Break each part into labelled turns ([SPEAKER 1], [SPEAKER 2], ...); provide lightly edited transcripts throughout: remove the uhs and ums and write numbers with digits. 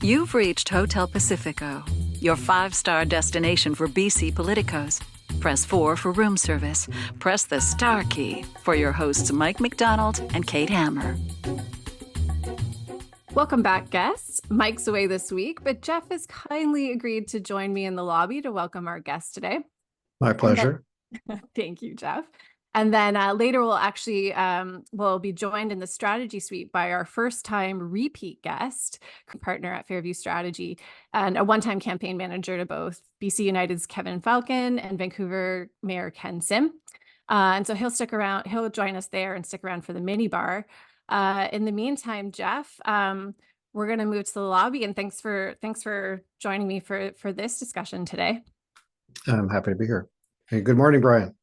[SPEAKER 1] You've reached Hotel Pacifico, your five-star destination for BC politicos. Press 4 for room service. Press the star key for your hosts Mike McDonald and Kate Hammer.
[SPEAKER 2] Welcome back, guests. Mike's away this week, but Geoff has kindly agreed to join me in the lobby to welcome our guest today.
[SPEAKER 3] My pleasure.
[SPEAKER 2] Thank you, Geoff. And then later we'll actually we'll be joined in the strategy suite by our first-time repeat guest, partner at Fairview Strategy, and a one-time campaign manager to both BC United's Kevin Falcon and Vancouver Mayor Ken Sim. And so he'll stick around. He'll join us there and stick around for the mini bar. In the meantime, Geoff, we're going to move to the lobby, and thanks for joining me for this discussion today.
[SPEAKER 3] I'm happy to be here. Hey, good morning, Bryan.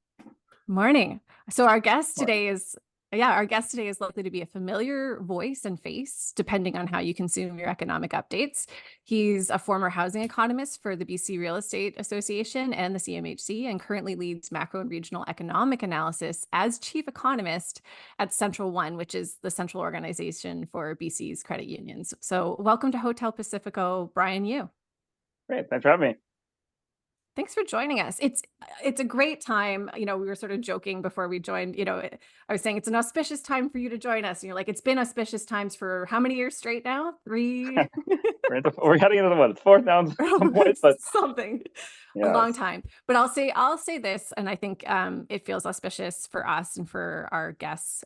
[SPEAKER 2] Morning. So our guest today is likely to be a familiar voice and face, depending on how you consume your economic updates. He's a former housing economist for the BC Real Estate Association and the CMHC, and currently leads macro and regional economic analysis as chief economist at Central One, which is the central organization for BC's credit unions. So welcome to Hotel Pacifico, Bryan Yu.
[SPEAKER 4] Great. Thanks for having me.
[SPEAKER 2] Thanks for joining us. It's a great time. We were sort of joking before we joined. I was saying it's an auspicious time for you to join us. And you're like, it's been auspicious times for how many years straight now? 3?
[SPEAKER 4] We're heading into the fourth now.
[SPEAKER 2] Something. Yes. A long time. But I'll say this, and I think it feels auspicious for us and for our guests.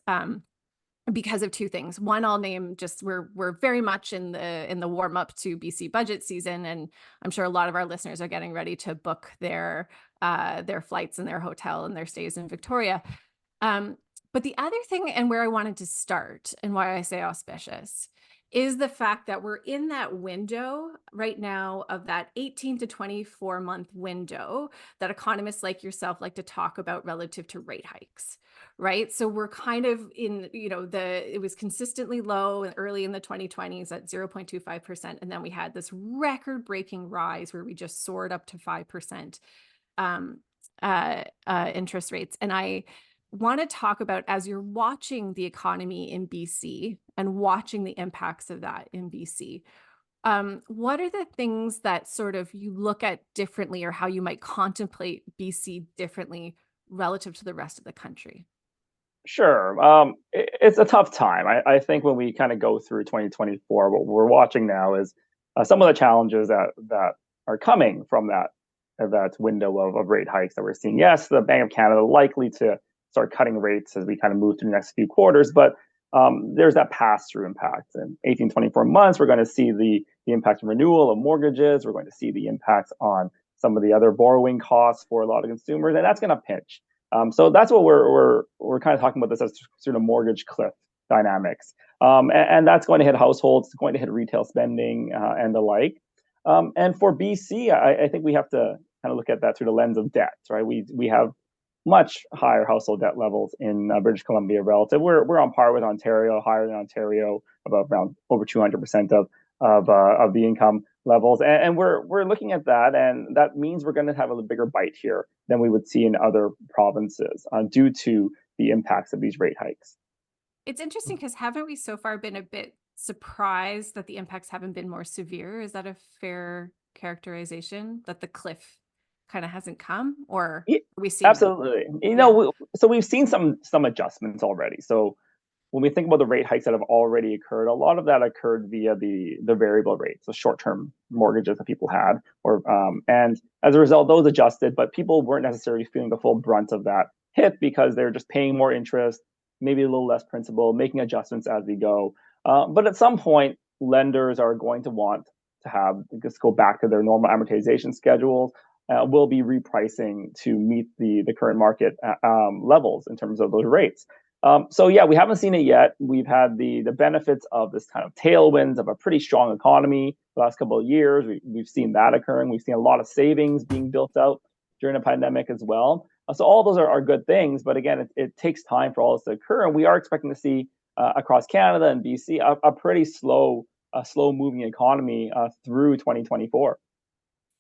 [SPEAKER 2] Because of two things. One, I'll name just we're very much in the warm up to BC budget season, and I'm sure a lot of our listeners are getting ready to book their flights and their hotel and their stays in Victoria. But the other thing, and where I wanted to start, and why I say auspicious, is the fact that we're in that window right now of that 18 to 24 month window that economists like yourself like to talk about relative to rate hikes, right? So we're kind of in, it was consistently low and early in the 2020s at 0.25%. And then we had this record breaking rise where we just soared up to 5% interest rates. And I want to talk about, as you're watching the economy in BC and watching the impacts of that in BC, what are the things that sort of you look at differently, or how you might contemplate BC differently relative to the rest of the country?
[SPEAKER 4] Sure. It's a tough time. I think when we kind of go through 2024, what we're watching now is some of the challenges that are coming from that window of rate hikes that we're seeing. Yes, the Bank of Canada likely to start cutting rates as we kind of move through the next few quarters, but there's that pass-through impact. In 18, 24 months, we're going to see the impact of renewal of mortgages. We're going to see the impacts on some of the other borrowing costs for a lot of consumers, and that's going to pinch. So that's what we're kind of talking about this as sort of mortgage cliff dynamics. And that's going to hit households, it's going to hit retail spending and the like. And for BC, I think we have to kind of look at that through the lens of debt, right? We have much higher household debt levels in British Columbia relative. We're on par with Ontario, higher than Ontario, about around over 200% of the income levels, and we're looking at that, and that means we're going to have a bigger bite here than we would see in other provinces due to the impacts of these rate hikes.
[SPEAKER 2] It's interesting because haven't we so far been a bit surprised that the impacts haven't been more severe? Is that a fair characterization, that the cliff kind of hasn't come, or are we seeing
[SPEAKER 4] absolutely so we've seen some adjustments already. So when we think about the rate hikes that have already occurred, a lot of that occurred via the variable rates, the short-term mortgages that people had, and as a result, those adjusted, but people weren't necessarily feeling the full brunt of that hit because they're just paying more interest, maybe a little less principal, making adjustments as we go. But at some point, lenders are going to want to just go back to their normal amortization schedules. Will be repricing to meet the current market levels in terms of those rates. So yeah, we haven't seen it yet. We've had the benefits of this kind of tailwinds of a pretty strong economy the last couple of years. We've seen that occurring. We've seen a lot of savings being built out during the pandemic as well. So all those are good things, but again, it takes time for all this to occur, and we are expecting to see across Canada and BC a pretty slow moving economy through 2024.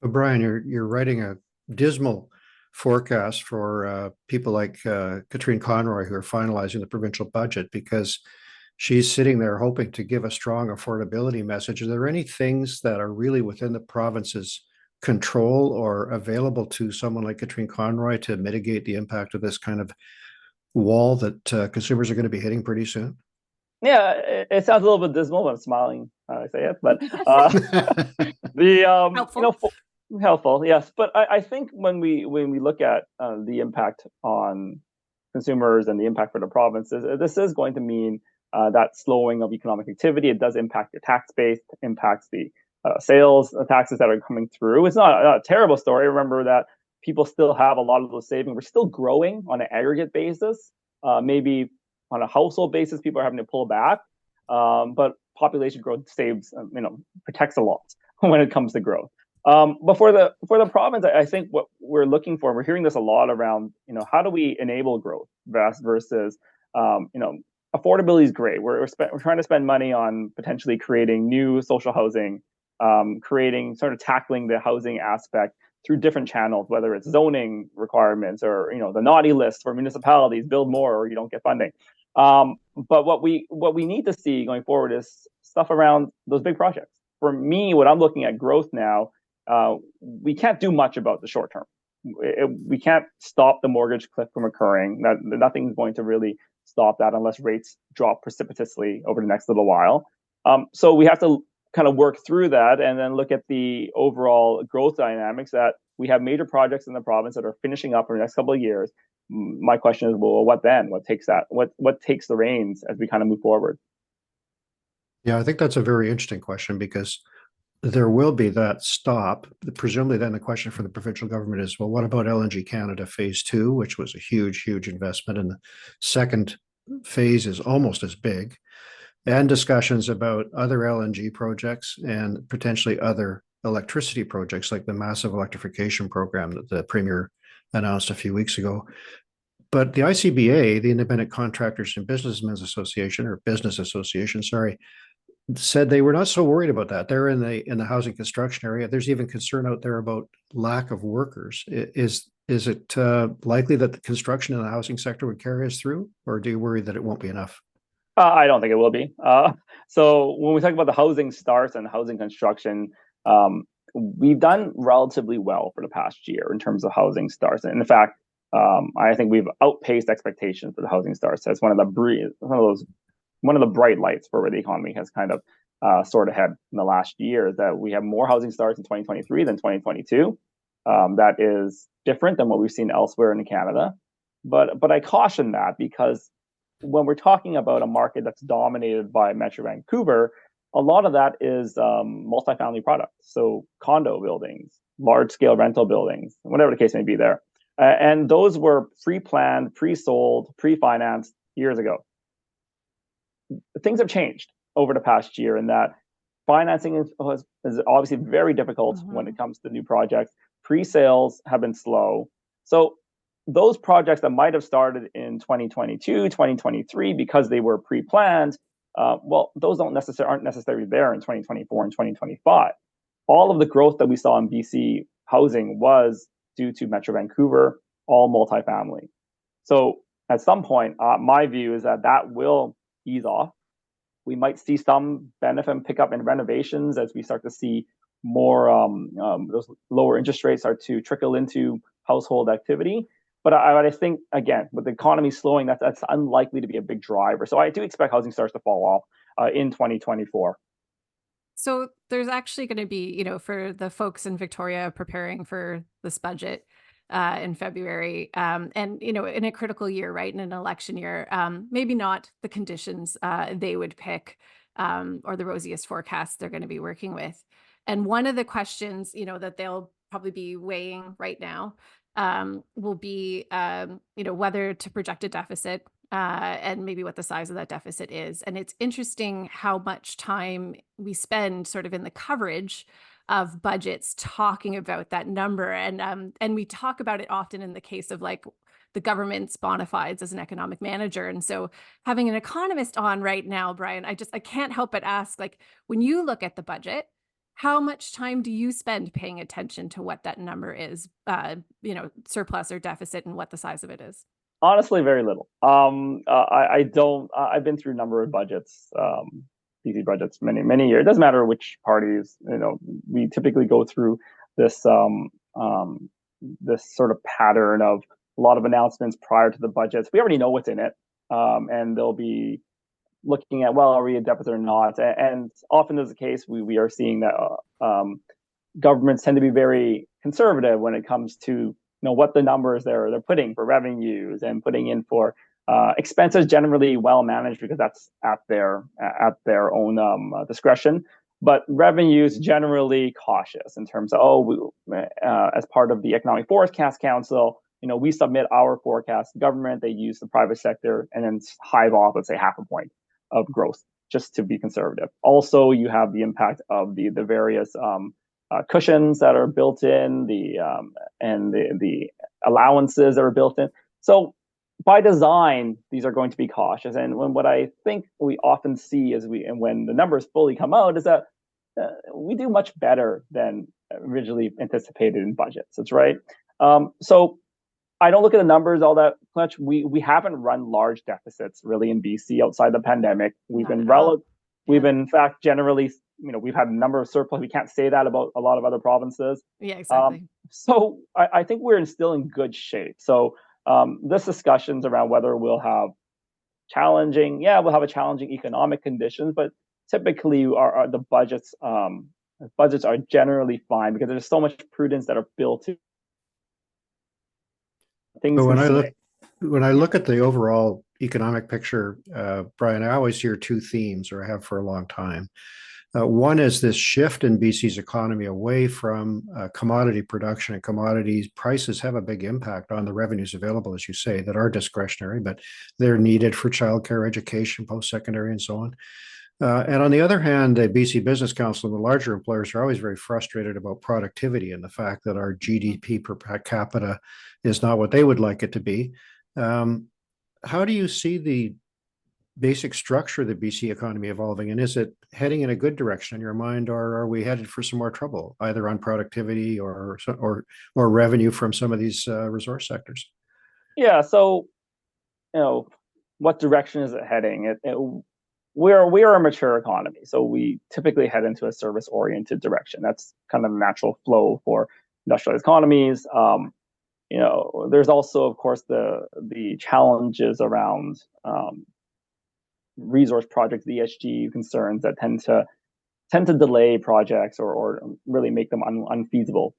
[SPEAKER 3] Well, Bryan, you're writing a dismal forecast for people like Katrine Conroy, who are finalizing the provincial budget, because she's sitting there hoping to give a strong affordability message. Are there any things that are really within the province's control or available to someone like Katrine Conroy to mitigate the impact of this kind of wall that consumers are going to be hitting pretty soon?
[SPEAKER 4] Yeah, it sounds a little bit dismal, but I'm smiling when I say it. But
[SPEAKER 2] Helpful.
[SPEAKER 4] Helpful, yes. But I think when we look at the impact on consumers and the impact for the provinces, this is going to mean that slowing of economic activity. It does impact your tax base, impacts the sales taxes that are coming through. It's not a terrible story. Remember that people still have a lot of those savings. We're still growing on an aggregate basis. Maybe on a household basis, people are having to pull back, but population growth saves, protects a lot when it comes to growth. But for the province, I think what we're looking for, we're hearing this a lot around, how do we enable growth versus, affordability is great. We're trying to spend money on potentially creating new social housing, sort of tackling the housing aspect through different channels, whether it's zoning requirements or, the naughty list for municipalities, build more or you don't get funding. But what we need to see going forward is stuff around those big projects. For me, what I'm looking at growth now, we can't do much about the short term. We can't stop the mortgage cliff from occurring. Nothing's going to really stop that unless rates drop precipitously over the next little while. So we have to kind of work through that and then look at the overall growth dynamics that we have major projects in the province that are finishing up in the next couple of years. My question is, well, what then? What takes that? What takes the reins as we kind of move forward?
[SPEAKER 3] Yeah, I think that's a very interesting question because there will be that stop. Presumably then the question for the provincial government is, well, what about LNG Canada phase 2, which was a huge, huge investment. And the second phase is almost as big, and discussions about other LNG projects and potentially other electricity projects like the massive electrification program that the Premier announced a few weeks ago. But the ICBA, the Independent Contractors and Businessmen's Association, or Business Association, sorry, said they were not so worried about that. They're in the housing construction area. There's even concern out there about lack of workers. Is it likely that the construction in the housing sector would carry us through, or do you worry that it won't be enough?
[SPEAKER 4] I don't think it will be. So when we talk about the housing starts and housing construction, we've done relatively well for the past year in terms of housing starts. And in fact, I think we've outpaced expectations for the housing starts. That's one of the bright lights for where the economy has kind of soared ahead in the last year. Is that we have more housing starts in 2023 than 2022. That is different than what we've seen elsewhere in Canada. But I caution that because when we're talking about a market that's dominated by Metro Vancouver, a lot of that is multifamily products. So condo buildings, large scale rental buildings, whatever the case may be there. And those were pre-planned, pre-sold, pre-financed years ago. Things have changed over the past year in that financing is obviously very difficult when it comes to new projects. Pre-sales have been slow. So those projects that might have started in 2022, 2023, because they were pre-planned, those aren't necessarily there in 2024 and 2025. All of the growth that we saw in BC housing was due to Metro Vancouver, all multifamily. So at some point, my view is that will ease off. We might see some benefit and pick up in renovations as we start to see more those lower interest rates start to trickle into household activity. But I think, again, with the economy slowing, that's unlikely to be a big driver. So I do expect housing starts to fall off in 2024.
[SPEAKER 2] So there's actually going to be, for the folks in Victoria preparing for this budget in February, and, in a critical year, right, in an election year, maybe not the conditions they would pick or the rosiest forecasts they're going to be working with. And one of the questions, that they'll probably be weighing right now will be, whether to project a deficit and maybe what the size of that deficit is. And it's interesting how much time we spend sort of in the coverage of budgets talking about that number. And we talk about it often in the case of like the government's bona fides as an economic manager. And so having an economist on right now, Bryan, I can't help but ask, like, when you look at the budget, how much time do you spend paying attention to what that number is, surplus or deficit, and what the size of it is?
[SPEAKER 4] Honestly, very little. I don't. I've been through a number of budgets, BC budgets, many years. It doesn't matter which parties. We typically go through this this sort of pattern of a lot of announcements prior to the budgets. We already know what's in it, and they'll be looking at, well, are we a deficit or not? And often is the case. We are seeing that governments tend to be very conservative when it comes to what the numbers they're putting for revenues and putting in for expenses, generally well managed because that's at their own discretion. But revenues generally cautious in terms of as part of the Economic Forecast Council, we submit our forecast to government. They use the private sector and then hive off, let's say, half a point of growth just to be conservative. Also, you have the impact of the various cushions that are built in, and the allowances that are built in. So by design, these are going to be cautious. And what I think we often see when the numbers fully come out is that we do much better than originally anticipated in budgets. That's right. So I don't look at the numbers all that much. We haven't run large deficits really in BC outside the pandemic. We've been in fact generally, we've had a number of surplus. We can't say that about a lot of other provinces.
[SPEAKER 2] Yeah, exactly.
[SPEAKER 4] So I think we're still in good shape. So this discussions around whether we'll have challenging economic conditions, but typically the budgets are generally fine because there's so much prudence that are built in.
[SPEAKER 3] But when I look at the overall economic picture, Bryan, I always hear two themes, or I have for a long time. One is this shift in BC's economy away from commodity production, and commodities prices have a big impact on the revenues available, as you say, that are discretionary, but they're needed for childcare, education, post-secondary, and so on. And on the other hand, the BC Business Council and the larger employers are always very frustrated about productivity and the fact that our GDP per capita is not what they would like it to be. How do you see the basic structure of the BC economy evolving, and is it heading in a good direction in your mind, or are we headed for some more trouble, either on productivity or revenue from some of these resource sectors?
[SPEAKER 4] Yeah. So, what direction is it heading? We're a mature economy, so we typically head into a service-oriented direction. That's kind of the natural flow for industrialized economies. There's also, of course, the challenges around resource projects, the ESG concerns that tend to delay projects or really make them unfeasible.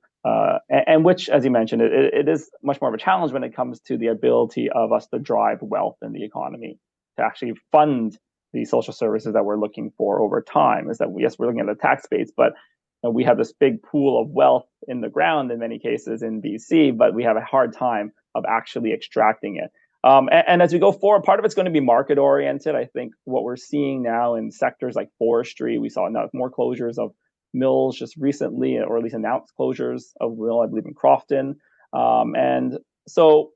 [SPEAKER 4] And which, as you mentioned, it is much more of a challenge when it comes to the ability of us to drive wealth in the economy, to actually fund the social services that we're looking for over time. Is that, yes, we're looking at the tax base, but we have this big pool of wealth in the ground in many cases in BC, but we have a hard time of actually extracting it. And as we go forward, part of it's going to be market oriented. I think what we're seeing now in sectors like forestry, we saw more closures of mills just recently, or at least announced closures of mill, I believe in Crofton. And so,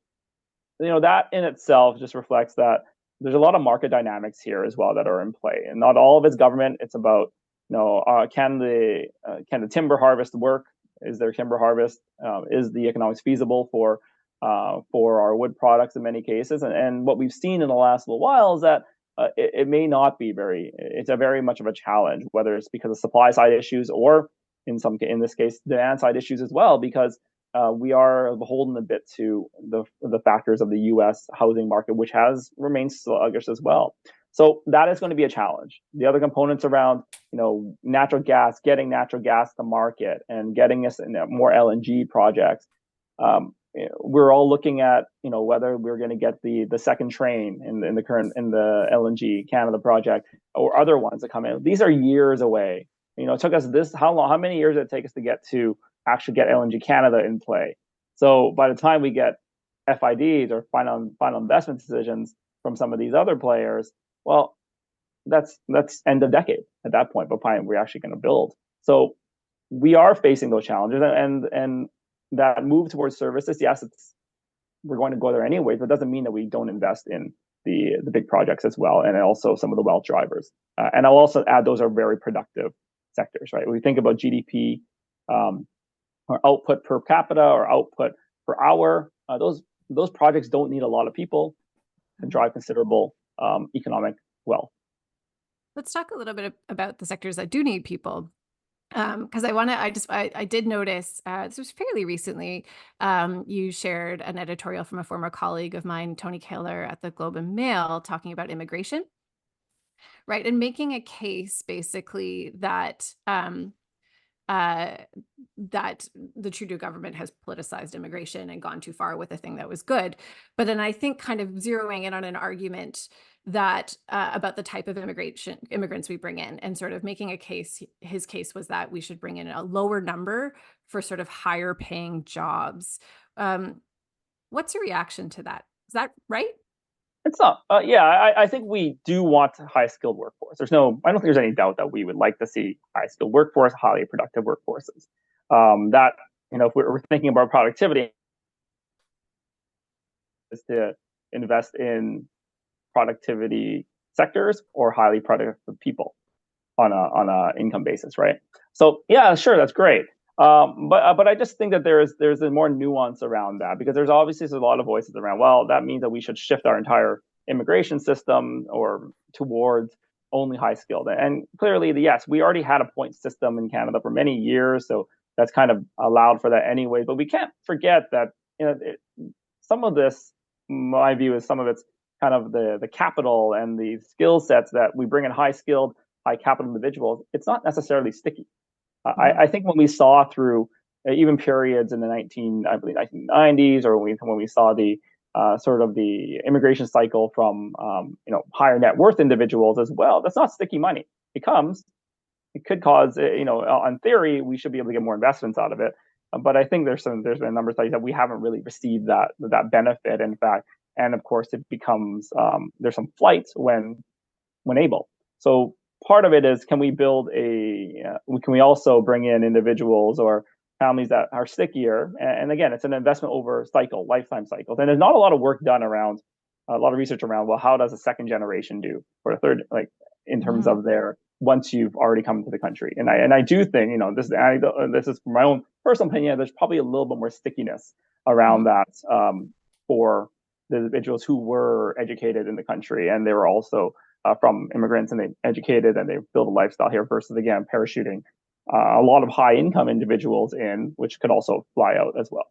[SPEAKER 4] that in itself just reflects that there's a lot of market dynamics here as well that are in play, and not all of it's government. It's about, can the timber harvest work? Is there timber harvest? Is the economics feasible for our wood products in many cases? And what we've seen in the last little while is that it may not be it's a very much of a challenge, whether it's because of supply side issues or in this case, demand side issues as well, because we are beholden a bit to the factors of the U.S. housing market, which has remained sluggish as well. So that is going to be a challenge. The other components around, natural gas, getting natural gas to market and getting us in more LNG projects. We're all looking at, whether we're going to get the second train in the LNG Canada project or other ones that come in. These are years away. It took us how many years did it take us to get to actually get LNG Canada in play? So by the time we get FIDs or final investment decisions from some of these other players, well, that's end of decade at that point. But fine, we're actually going to build. So we are facing those challenges, and that move towards services. Yes, we're going to go there anyway, but it doesn't mean that we don't invest in the big projects as well, and also some of the wealth drivers. And I'll also add, those are very productive sectors, right? When we think about GDP, or output per capita or output per hour, those those projects don't need a lot of people to drive considerable economic wealth.
[SPEAKER 2] Let's talk a little bit about the sectors that do need people. Because I did notice, this was fairly recently, you shared an editorial from a former colleague of mine, Tony Kaler at the Globe and Mail, talking about immigration, right? And making a case basically that that the Trudeau government has politicized immigration and gone too far with a thing that was good. But then I think kind of zeroing in on an argument that about the type of immigrants we bring in, and sort of making a case, his case was that we should bring in a lower number for sort of higher paying jobs. What's your reaction to that? Is that right?
[SPEAKER 4] It's not. I think we do want high skilled workforce. I don't think there's any doubt that we would like to see high skilled workforce, highly productive workforces. That, if we're thinking about productivity, is to invest in productivity sectors or highly productive people on a income basis, right? So yeah, sure, that's great. But I just think that there's a more nuance around that, because there's obviously a lot of voices around, well, that means that we should shift our entire immigration system or towards only high skilled. And clearly, yes, we already had a point system in Canada for many years, so that's kind of allowed for that anyway. But we can't forget that some of this, my view is some of it's kind of the capital and the skill sets that we bring in high skilled, high capital individuals. It's not necessarily sticky. I think when we saw through even periods in the 1990s, or when we saw the sort of the immigration cycle from higher net worth individuals as well, that's not sticky money. It could cause on theory we should be able to get more investments out of it, but I think there's been a number of studies that we haven't really received that benefit, in fact, and of course it becomes there's some flight when able. So part of it is, can we also bring in individuals or families that are stickier? And again, it's an investment over lifetime cycles. And there's not a lot of work done around, a lot of research around, well, how does a second generation do, or a third, like in terms of once you've already come to the country. And I do think, this is my own personal opinion, there's probably a little bit more stickiness around that for the individuals who were educated in the country, and they were also from immigrants, and they educated and they built a lifestyle here, versus again parachuting a lot of high income individuals in, which could also fly out as well.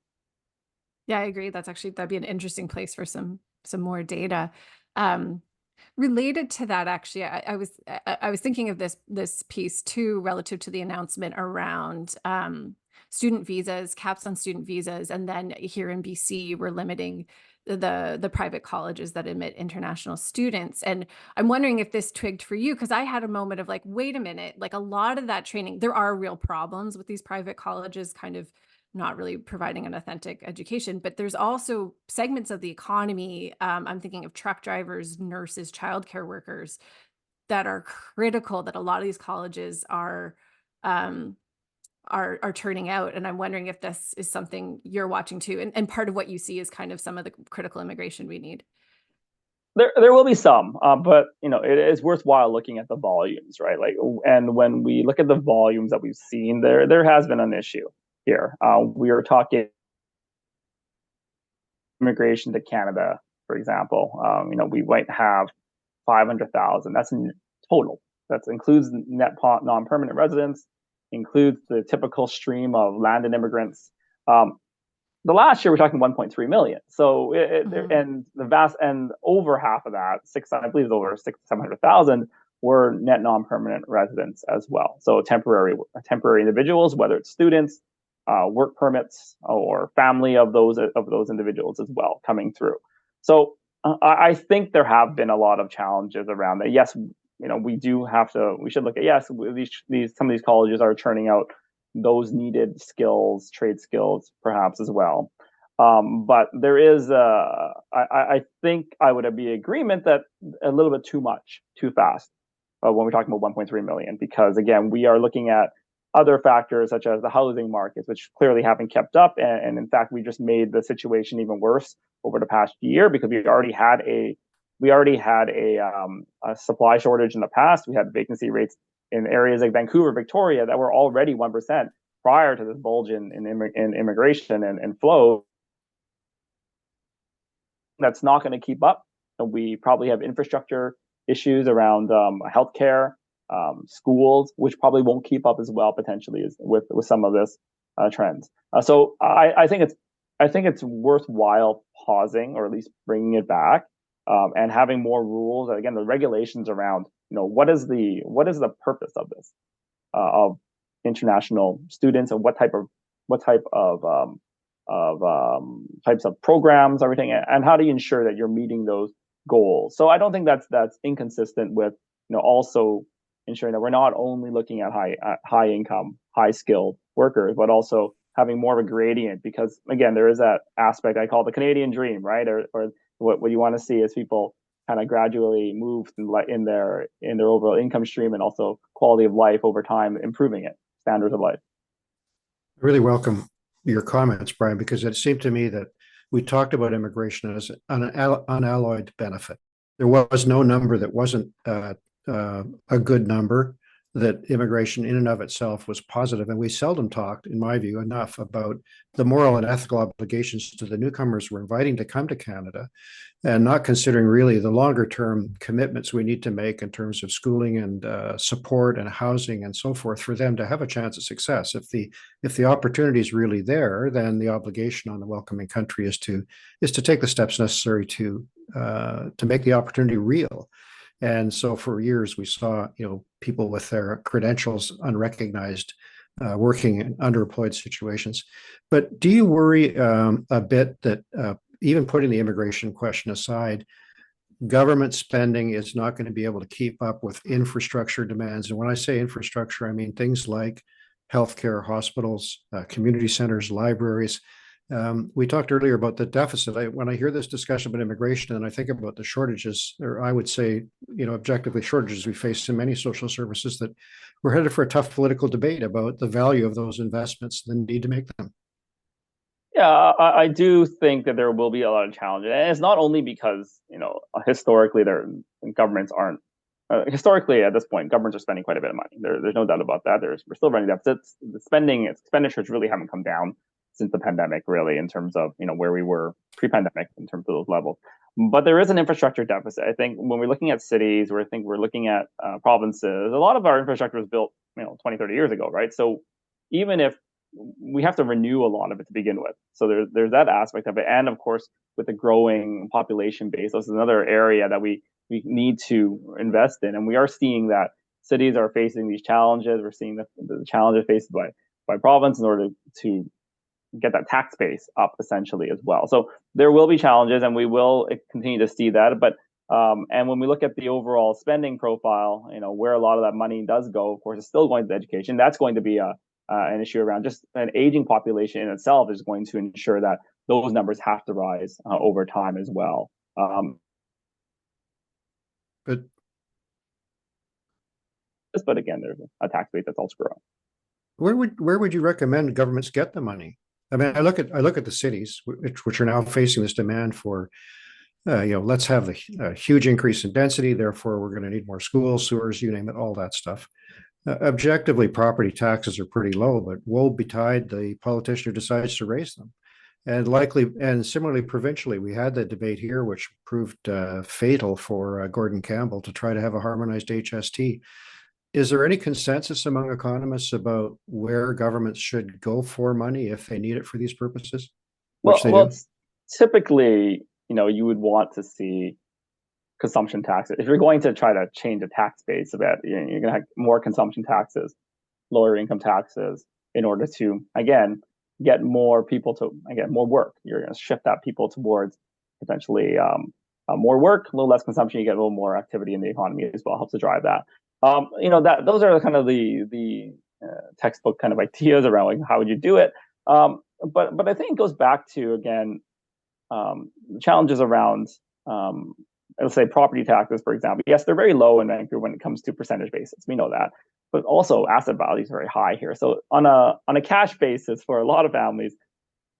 [SPEAKER 2] Yeah, I agree. That'd be an interesting place for some more data. Related to that, actually, I was thinking of this piece too, relative to the announcement around student visas, caps on student visas, and then here in BC, we're limiting the private colleges that admit international students. And I'm wondering if this twigged for you, because I had a moment of like, wait a minute, like a lot of that training, there are real problems with these private colleges kind of not really providing an authentic education, but there's also segments of the economy. I'm thinking of truck drivers, nurses, childcare workers that are critical, that a lot of these colleges are turning out. And I'm wondering if this is something you're watching too. And part of what you see is kind of some of the critical immigration we need.
[SPEAKER 4] There will be some, but it is worthwhile looking at the volumes, right? Like, and when we look at the volumes that we've seen, there has been an issue here. We are talking immigration to Canada, for example. We might have 500,000. That's in total. That includes net non-permanent residents, includes the typical stream of landed immigrants. The last year we're talking 1.3 million. So and over half of that, I believe it's over 700,000 were net non-permanent residents as well. So temporary individuals, whether it's students, work permits, or family of those individuals as well coming through. So I think there have been a lot of challenges around that. Yes, we should look at, yes, some of these colleges are churning out those needed skills, trade skills, perhaps as well. But there is, I think I would be agreement that a little bit too much, too fast when we're talking about 1.3 million, because again, we are looking at other factors such as the housing markets, which clearly haven't kept up. And in fact, we just made the situation even worse over the past year, because we already had a supply shortage in the past. We had vacancy rates in areas like Vancouver, Victoria, that were already 1% prior to this bulge in immigration and flow. that's not going to keep up. And we probably have infrastructure issues around healthcare, schools, which probably won't keep up as well potentially as with some of this trends. So I think it's worthwhile pausing, or at least bringing it back, and having more rules. Again, the regulations around, what is the purpose of this, of international students, and what type of programs, everything, and how do you ensure that you're meeting those goals? So I don't think that's inconsistent with also ensuring that we're not only looking at high income, high skilled workers, but also having more of a gradient, because again, there is that aspect I call the Canadian dream, right? Or what you want to see is people kind of gradually move in their overall income stream, and also quality of life over time, improving it, standards of life.
[SPEAKER 3] I really welcome your comments, Bryan, because it seemed to me that we talked about immigration as an unalloyed benefit. There was no number that wasn't a good number, that immigration in and of itself was positive. And we seldom talked, in my view, enough about the moral and ethical obligations to the newcomers we're inviting to come to Canada, and not considering really the longer term commitments we need to make in terms of schooling and support and housing and so forth for them to have a chance of success. If the opportunity is really there, then the obligation on the welcoming country is to take the steps necessary to make the opportunity real. And so for years we saw people with their credentials unrecognized, working in underemployed situations. But do you worry a bit that even putting the immigration question aside, government spending is not going to be able to keep up with infrastructure demands? And when I say infrastructure, I mean things like healthcare, hospitals, community centers, libraries. We talked earlier about the deficit. When I hear this discussion about immigration and I think about the shortages, or I would say, objectively shortages we face in many social services, that we're headed for a tough political debate about the value of those investments, the need to make them.
[SPEAKER 4] Yeah, I do think that there will be a lot of challenges, and it's not only because historically governments aren't. Historically, at this point, governments are spending quite a bit of money. There's no doubt about that. We're still running deficits. The expenditures really haven't come down since the pandemic, really, in terms of where we were pre-pandemic in terms of those levels. But there is an infrastructure deficit. I think when we're looking at cities, we're looking at provinces, a lot of our infrastructure was built 20, 30 years ago, right? So even if we have to renew a lot of it to begin with, so there's that aspect of it, and of course with the growing population base, this is another area that we need to invest in, and we are seeing that cities are facing these challenges. We're seeing the challenges faced by province in order to get that tax base up essentially as well. So there will be challenges, and we will continue to see that. But and when we look at the overall spending profile, where a lot of that money does go, of course, it's still going to education. That's going to be an issue around just an aging population in itself is going to ensure that those numbers have to rise over time as well. But again, there's a tax base that's also growing.
[SPEAKER 3] Where would you recommend governments get the money? I mean, I look at the cities which are now facing this demand for, let's have a huge increase in density. Therefore, we're going to need more schools, sewers, you name it, all that stuff. Objectively, property taxes are pretty low, but woe betide the politician who decides to raise them. And similarly, provincially, we had the debate here, which proved fatal for Gordon Campbell to try to have a harmonized HST. Is there any consensus among economists about where governments should go for money if they need it for these purposes?
[SPEAKER 4] Well, typically, you would want to see consumption taxes. If you're going to try to change a tax base a bit, you're going to have more consumption taxes, lower income taxes, in order to, again, get more people to, more work. You're going to shift that people towards potentially more work, a little less consumption. You get a little more activity in the economy as well, helps to drive that. Those are kind of the textbook kind of ideas around how would you do it. But I think it goes back to, again, challenges around, let's say property taxes, for example. Yes, they're very low in Vancouver when it comes to percentage basis. We know that, but also asset values are very high here. So on a cash basis for a lot of families,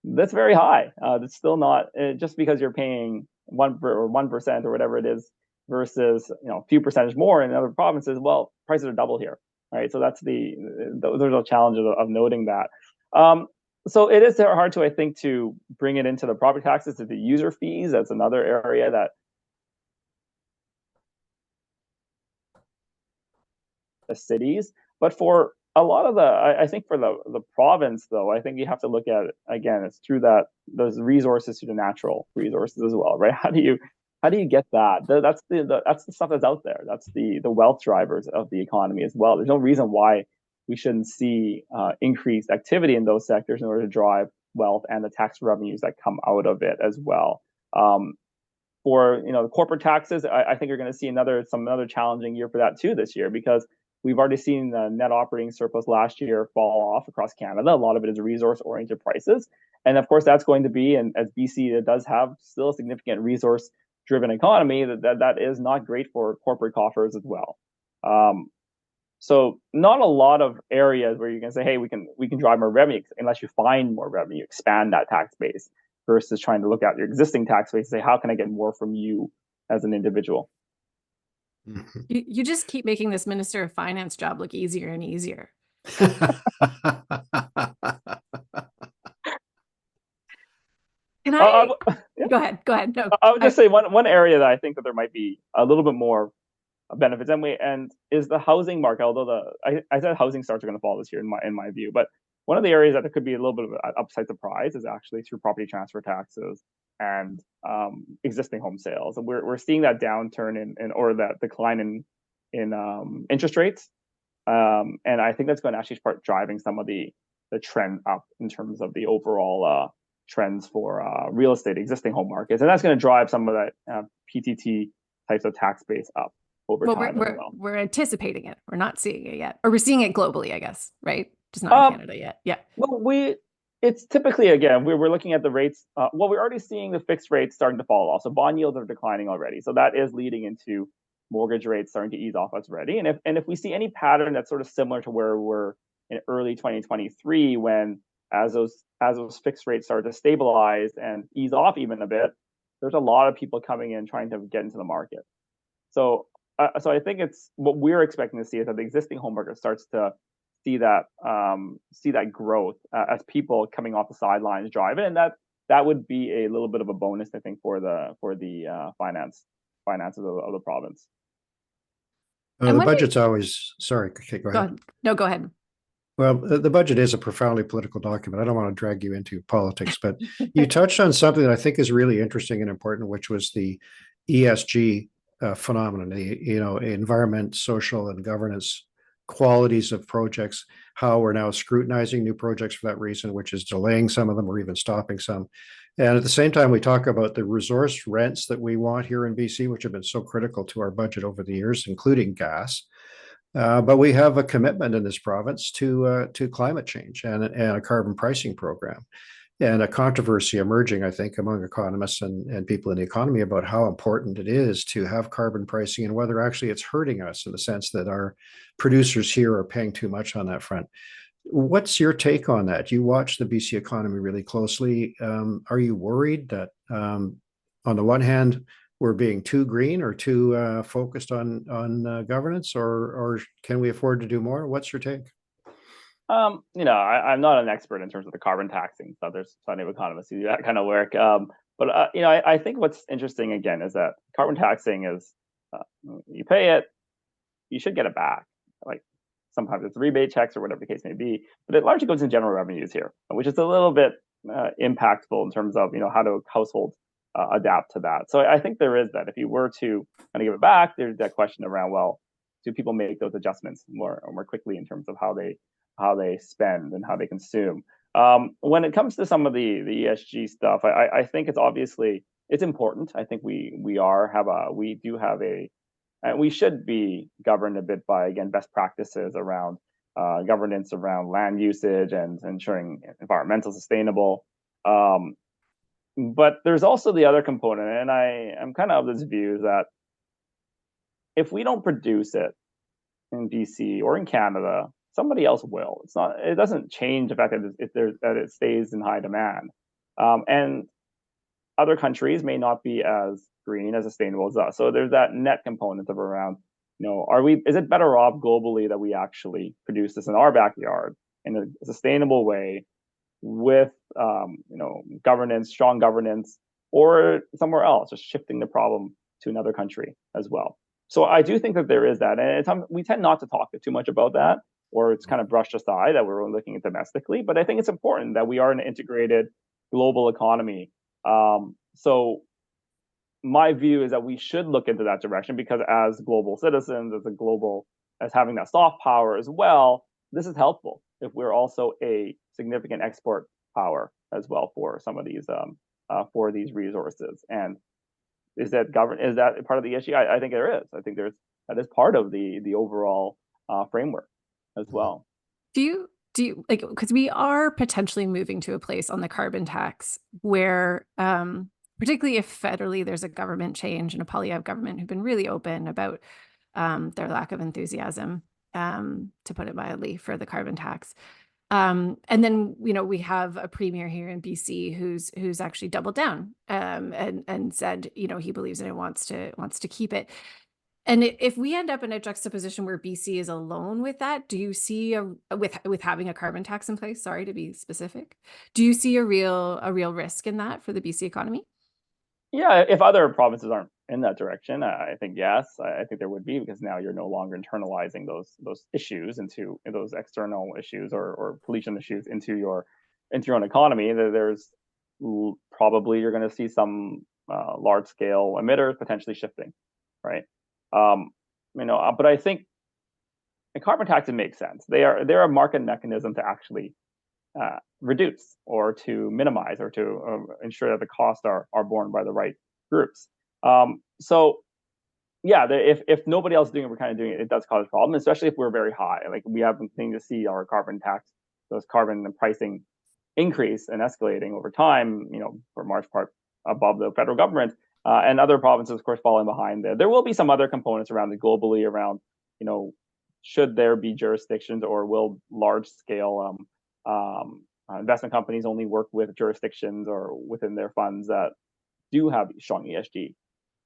[SPEAKER 4] that's very high. It's still not just because you're paying 1% or whatever it is versus a few percentage more in other provinces. Well, prices are double here, right? So that's those are the challenges of noting that. So it is hard to, I think, to bring it into the property taxes, to the user fees. That's another area that the cities. But for a lot of I think for the province, though, I think you have to look at it again. It's through those resources, to the natural resources as well, right? How do you get that? That's the stuff that's out there. That's the wealth drivers of the economy as well. There's no reason why we shouldn't see increased activity in those sectors in order to drive wealth and the tax revenues that come out of it as well. For the corporate taxes, I think you're going to see another challenging year for that too this year, because we've already seen the net operating surplus last year fall off across Canada. A lot of it is resource-oriented prices. And of course, that's going to be, and as BC does have still a significant resource-driven economy, that is not great for corporate coffers as well. So not a lot of areas where you can say, hey, we can drive more revenue, unless you find more revenue, expand that tax base, versus trying to look at your existing tax base and say, how can I get more from you as an individual?
[SPEAKER 2] Mm-hmm. You just keep making this Minister of Finance job look easier and easier. Can I? Yeah. Go ahead. No.
[SPEAKER 4] I would just say one area that I think that there might be a little bit more benefits and is the housing market. Although I said housing starts are going to fall this year in my view, but one of the areas that there could be a little bit of an upside surprise is actually through property transfer taxes and existing home sales. And we're seeing that downturn or that decline in interest rates, and I think that's going to actually start driving some of the trend up in terms of the overall trends for real estate, existing home markets, and that's going to drive some of that PTT types of tax base up over time as well.
[SPEAKER 2] We're anticipating it. We're not seeing it yet, or we're seeing it globally, I guess, right? Just not in Canada yet. Yeah.
[SPEAKER 4] Well, it's typically, again, we're looking at the rates. We're already seeing the fixed rates starting to fall off. So bond yields are declining already. So that is leading into mortgage rates starting to ease off already. And if we see any pattern that's sort of similar to where we're in early 2023, when as those fixed rates start to stabilize and ease off even a bit, there's a lot of people coming in trying to get into the market. So I think it's what we're expecting to see is that the existing home market starts to see that growth as people coming off the sidelines drive it, and that would be a little bit of a bonus, I think, for the finances of the province.
[SPEAKER 3] The budget's always sorry. Okay, go ahead.
[SPEAKER 2] No, go ahead.
[SPEAKER 3] Well, the budget is a profoundly political document. I don't want to drag you into politics, but you touched on something that I think is really interesting and important, which was the ESG phenomenon, the environment, social, and governance qualities of projects, how we're now scrutinizing new projects for that reason, which is delaying some of them or even stopping some. And at the same time, we talk about the resource rents that we want here in BC, which have been so critical to our budget over the years, including gas. But we have a commitment in this province to climate change and a carbon pricing program. And a controversy emerging, I think, among economists and people in the economy about how important it is to have carbon pricing and whether actually it's hurting us in the sense that our producers here are paying too much on that front. What's your take on that? You watch the BC economy really closely. Are you worried that on the one hand, we're being too green or too focused on governance, or can we afford to do more? What's your take?
[SPEAKER 4] I'm not an expert in terms of the carbon taxing, so there's plenty of economists who do that kind of work. But I think what's interesting again is that carbon taxing is you pay it, you should get it back. Like sometimes it's rebate checks or whatever the case may be, but it largely goes in general revenues here, which is a little bit impactful in terms of how do households adapt to that. So I think there is that. If you were to kind of give it back, there's that question around, well, do people make those adjustments more quickly in terms of how they spend and how they consume? When it comes to some of the ESG stuff, I think it's important. I think we should be governed a bit by, again, best practices around governance around land usage and ensuring environmental sustainable. But there's also the other component, and I'm kind of this view that if we don't produce it in BC or in Canada, somebody else will. It doesn't change the fact that it stays in high demand. And other countries may not be as green, as sustainable as us. So there's that net component of around, is it better off globally that we actually produce this in our backyard in a sustainable way, with governance, strong governance, or somewhere else, just shifting the problem to another country as well. So I do think that there is that, and we tend not to talk too much about that, or it's kind of brushed aside that we're only looking at domestically. But I think it's important that we are an integrated global economy. So my view is that we should look into that direction, because as global citizens, as having that soft power as well, this is helpful if we're also a significant export power as well for some of these for these resources. And is that part of the issue? I think there is. I think that is part of the overall framework as well.
[SPEAKER 2] Do you like, because we are potentially moving to a place on the carbon tax where particularly if federally there's a government change, and a Poilievre government who've been really open about their lack of enthusiasm, to put it mildly, for the carbon tax. And then, we have a premier here in BC who's actually doubled down and said, he believes in it, wants to keep it. And if we end up in a juxtaposition where BC is alone with that, do you see with having a carbon tax in place, sorry to be specific, do you see a real risk in that for the BC economy?
[SPEAKER 4] Yeah, if other provinces aren't in that direction, I think yes, I think there would be, because now you're no longer internalizing those issues into those external issues or pollution issues into your own economy. There's probably you're going to see some large scale emitters potentially shifting, right? But I think a carbon tax, it makes sense. They're a market mechanism to actually reduce or to minimize or to ensure that the costs are borne by the right groups. So yeah, if nobody else is doing it, we're kind of doing it. It does cause a problem, especially if we're very high. Like we have been seeing to see our carbon tax, those carbon pricing increase and escalating over time, for large part above the federal government, and other provinces, of course, falling behind there. There will be some other components around it globally around, should there be jurisdictions, or will large scale investment companies only work with jurisdictions or within their funds that do have strong ESG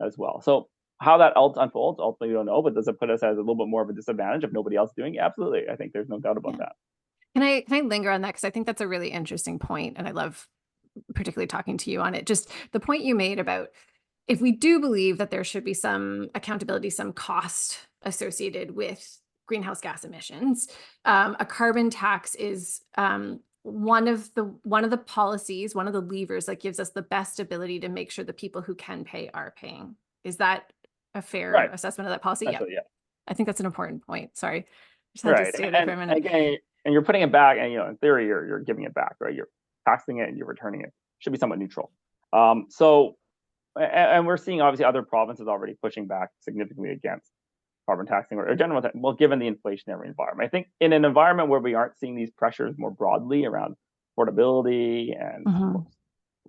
[SPEAKER 4] as well. So how that unfolds, ultimately, we don't know, but does it put us as a little bit more of a disadvantage if nobody else is doing it? Absolutely. I think there's no doubt about that.
[SPEAKER 2] Can I linger on that? Because I think that's a really interesting point, and I love particularly talking to you on it. Just the point you made about, if we do believe that there should be some accountability, some cost associated with greenhouse gas emissions, a carbon tax is one of the policies, one of the levers that gives us the best ability to make sure the people who can pay are paying. Is that a fair assessment of that policy? Yeah. I think that's an important point. Sorry. Just had to stay there for a minute.
[SPEAKER 4] Again, and you're putting it back, and in theory, you're giving it back, right? You're taxing it and you're returning it. Should be somewhat neutral. So, and we're seeing obviously other provinces already pushing back significantly against carbon taxing or general, well, given the inflationary environment. I think in an environment where we aren't seeing these pressures more broadly around affordability and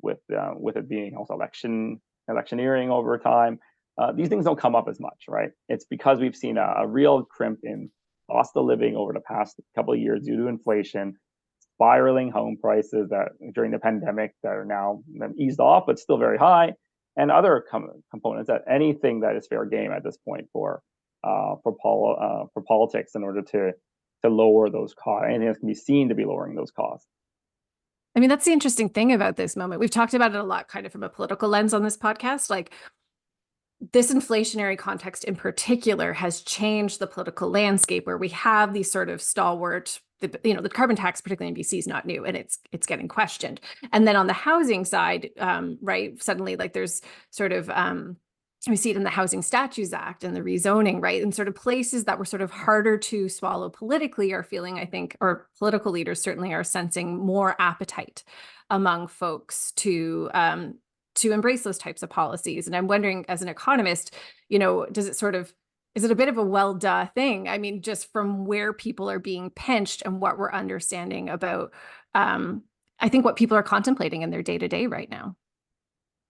[SPEAKER 4] with it being also electioneering over time, these things don't come up as much, right? It's because we've seen a real crimp in cost of living over the past couple of years due to inflation, spiraling home prices that during the pandemic that are now eased off, but still very high, and other components, that anything that is fair game at this point for politics in order to lower those costs, anything that can be seen to be lowering those costs.
[SPEAKER 2] I mean, that's the interesting thing about this moment. We've talked about it a lot kind of from a political lens on this podcast. Like, this inflationary context in particular has changed the political landscape, where we have these sort of stalwart, the carbon tax, particularly in BC, is not new, and it's getting questioned. And then on the housing side, right, suddenly like there's sort of, we see it in the Housing Statutes Act and the rezoning, right? And sort of places that were sort of harder to swallow politically are feeling, I think, or political leaders certainly are sensing more appetite among folks to embrace those types of policies. And I'm wondering, as an economist, is it a bit of a well duh thing? I mean, just from where people are being pinched and what we're understanding about, I think, what people are contemplating in their day-to-day right now.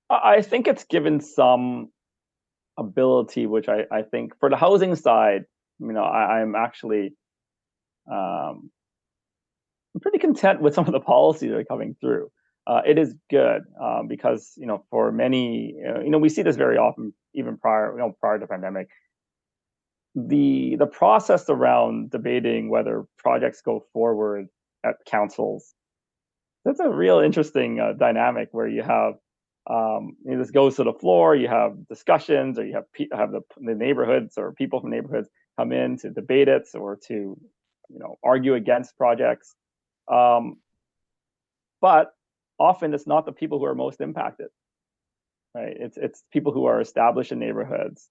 [SPEAKER 4] I think it's given some ability, which I think for the housing side, I'm actually pretty content with some of the policies that are coming through. It is good because for many, we see this very often, even prior to the pandemic. The process around debating whether projects go forward at councils That's a real interesting dynamic where you have this goes to the floor. You have discussions, or you have the neighborhoods or people from neighborhoods come in to debate it or to argue against projects. But often it's not the people who are most impacted, right? It's people who are established in neighborhoods,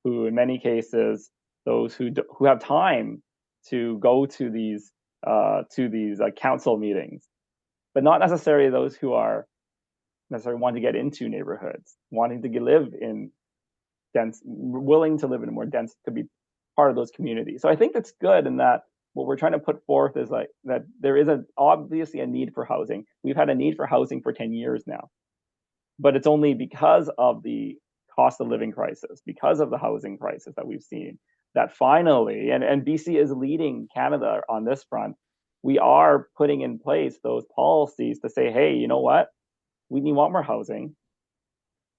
[SPEAKER 4] who in many cases those who have time to go to these council meetings, but not necessarily those who are necessarily wanting to get into neighborhoods, wanting to live in willing to live in a more dense, to be part of those communities. So I think that's good in that what we're trying to put forth is like that there is obviously a need for housing. We've had a need for housing for 10 years now, but it's only because of the cost of living crisis, because of the housing crisis that we've seen, that finally, and BC is leading Canada on this front, we are putting in place those policies to say, hey, you know what? We want more housing,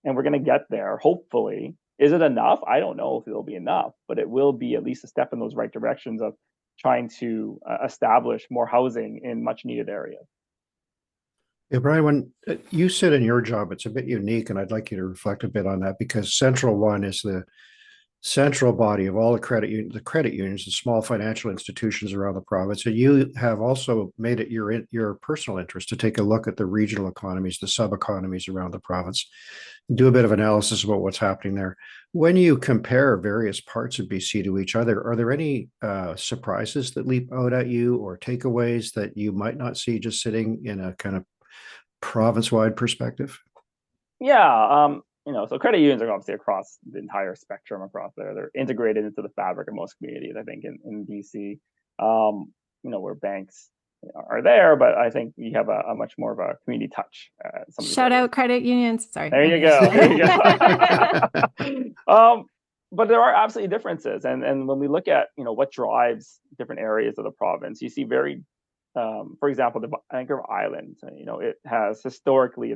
[SPEAKER 4] and we're going to get there, hopefully. Is it enough? I don't know if it'll be enough, but it will be at least a step in those right directions of trying to establish more housing in much needed areas.
[SPEAKER 3] Yeah, Bryan, when you sit in your job, it's a bit unique, and I'd like you to reflect a bit on that, because Central One is the central body of all the credit unions, the small financial institutions around the province. And you have also made it your personal interest to take a look at the regional economies, the sub-economies around the province, do a bit of analysis about what's happening there. When you compare various parts of BC to each other, are there any surprises that leap out at you, or takeaways that you might not see just sitting in a kind of province-wide perspective?
[SPEAKER 4] Yeah, so credit unions are obviously across the entire spectrum across there. They're integrated into the fabric of most communities, I think, in BC, where banks are there, but I think you have a much more of a community touch.
[SPEAKER 2] Shout out credit unions. Sorry.
[SPEAKER 4] There you go. There you go. But there are absolutely differences. And when we look at, what drives different areas of the province, you see very, for example, the Vancouver Island, it has historically,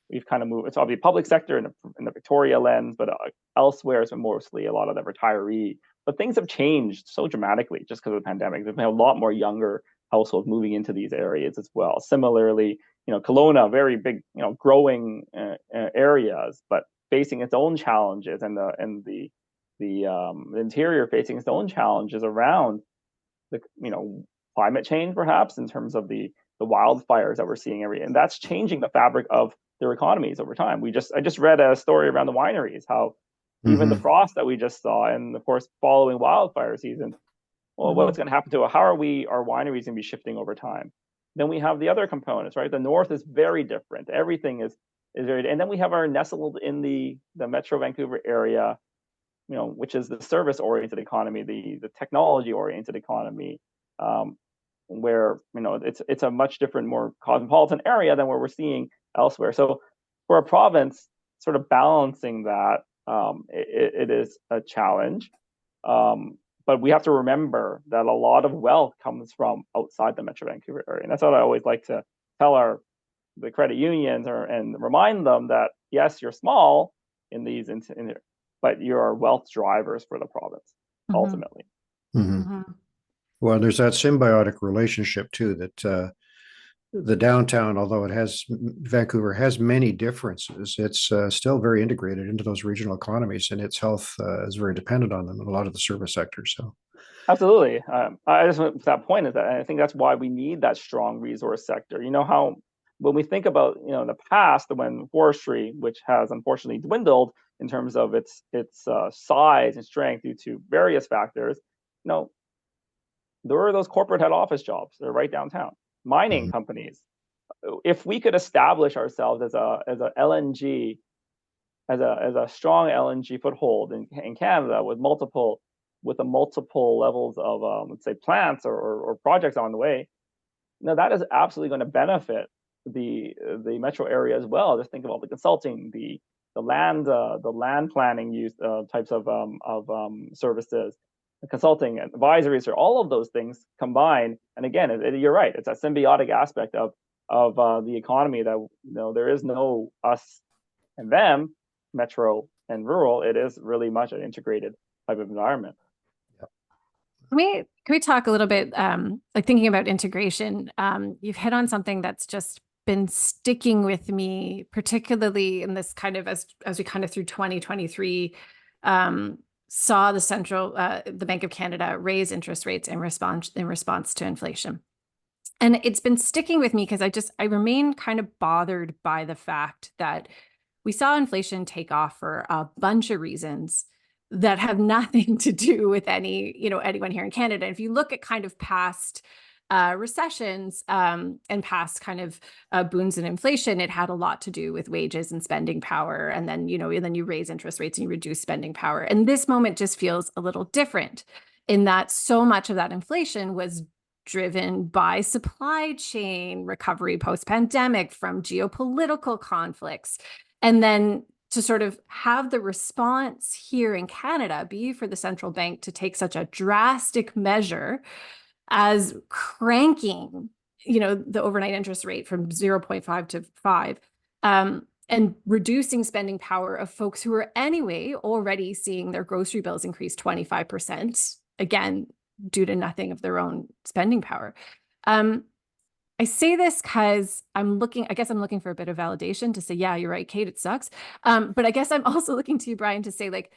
[SPEAKER 4] we've kind of moved. It's obviously public sector in the Victoria lens, but elsewhere it's been mostly a lot of the retiree. But things have changed so dramatically just because of the pandemic. There's been a lot more younger households moving into these areas as well. Similarly, Kelowna, very big, growing areas, but facing its own challenges, and the interior facing its own challenges around the climate change, perhaps in terms of the wildfires that we're seeing and that's changing the fabric of their economies over time. I just read a story around the wineries, how even the frost that we just saw, and of course following wildfire season, well, what's going to happen to it? How are our wineries going to be shifting over time? Then we have the other components, right? The north is very different. Everything is very, and then we have our nestled in the Metro Vancouver area, which is the service-oriented economy, the technology-oriented economy, where it's a much different, more cosmopolitan area than where we're seeing elsewhere. So for a province, sort of balancing that, it is a challenge. But we have to remember that a lot of wealth comes from outside the Metro Vancouver area. And that's what I always like to tell the credit unions and remind them that, yes, you're small in these, but you're wealth drivers for the province, ultimately.
[SPEAKER 3] Well, there's that symbiotic relationship too, that the downtown, although Vancouver has many differences, it's still very integrated into those regional economies, and its health is very dependent on them in a lot of the service sectors. So, absolutely.
[SPEAKER 4] I just went to that point is that I think that's why we need that strong resource sector. How when we think about the past, when forestry, which has unfortunately dwindled in terms of its size and strength due to various factors, there are those corporate head office jobs. They're right downtown. Mining companies. If we could establish ourselves as a LNG, as a strong LNG foothold in Canada with multiple levels of let's say plants or projects on the way, that is absolutely going to benefit the metro area as well. Just think about the consulting, the land planning use types of services, consulting, advisories, or all of those things combined. And again, you're right. It's a symbiotic aspect of the economy that there is no us and them, metro and rural. It is really much an integrated type of environment.
[SPEAKER 2] Can we talk a little bit, like thinking about integration? You've hit on something that's just been sticking with me, particularly in this kind of as we kind of through 2023, saw the Bank of Canada raise interest rates in response to inflation. And it's been sticking with me because I remain kind of bothered by the fact that we saw inflation take off for a bunch of reasons that have nothing to do with anyone here in Canada. If you look at kind of past recessions and past kind of boons in inflation, it had a lot to do with wages and spending power. And then, and then you raise interest rates and you reduce spending power. And this moment just feels a little different in that so much of that inflation was driven by supply chain recovery post-pandemic from geopolitical conflicts. And then to sort of have the response here in Canada be for the central bank to take such a drastic measure as cranking, the overnight interest rate from 0.5 to 5, and reducing spending power of folks who are anyway already seeing their grocery bills increase 25%, again, due to nothing of their own spending power. I say this because I'm looking for a bit of validation to say, yeah, you're right, Kate, it sucks. But I guess I'm also looking to you, Bryan, to say, like,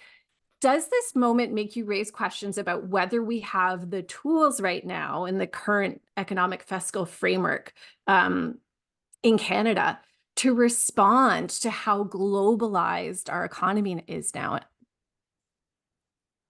[SPEAKER 2] does this moment make you raise questions about whether we have the tools right now in the current economic fiscal framework in Canada to respond to how globalized our economy is now?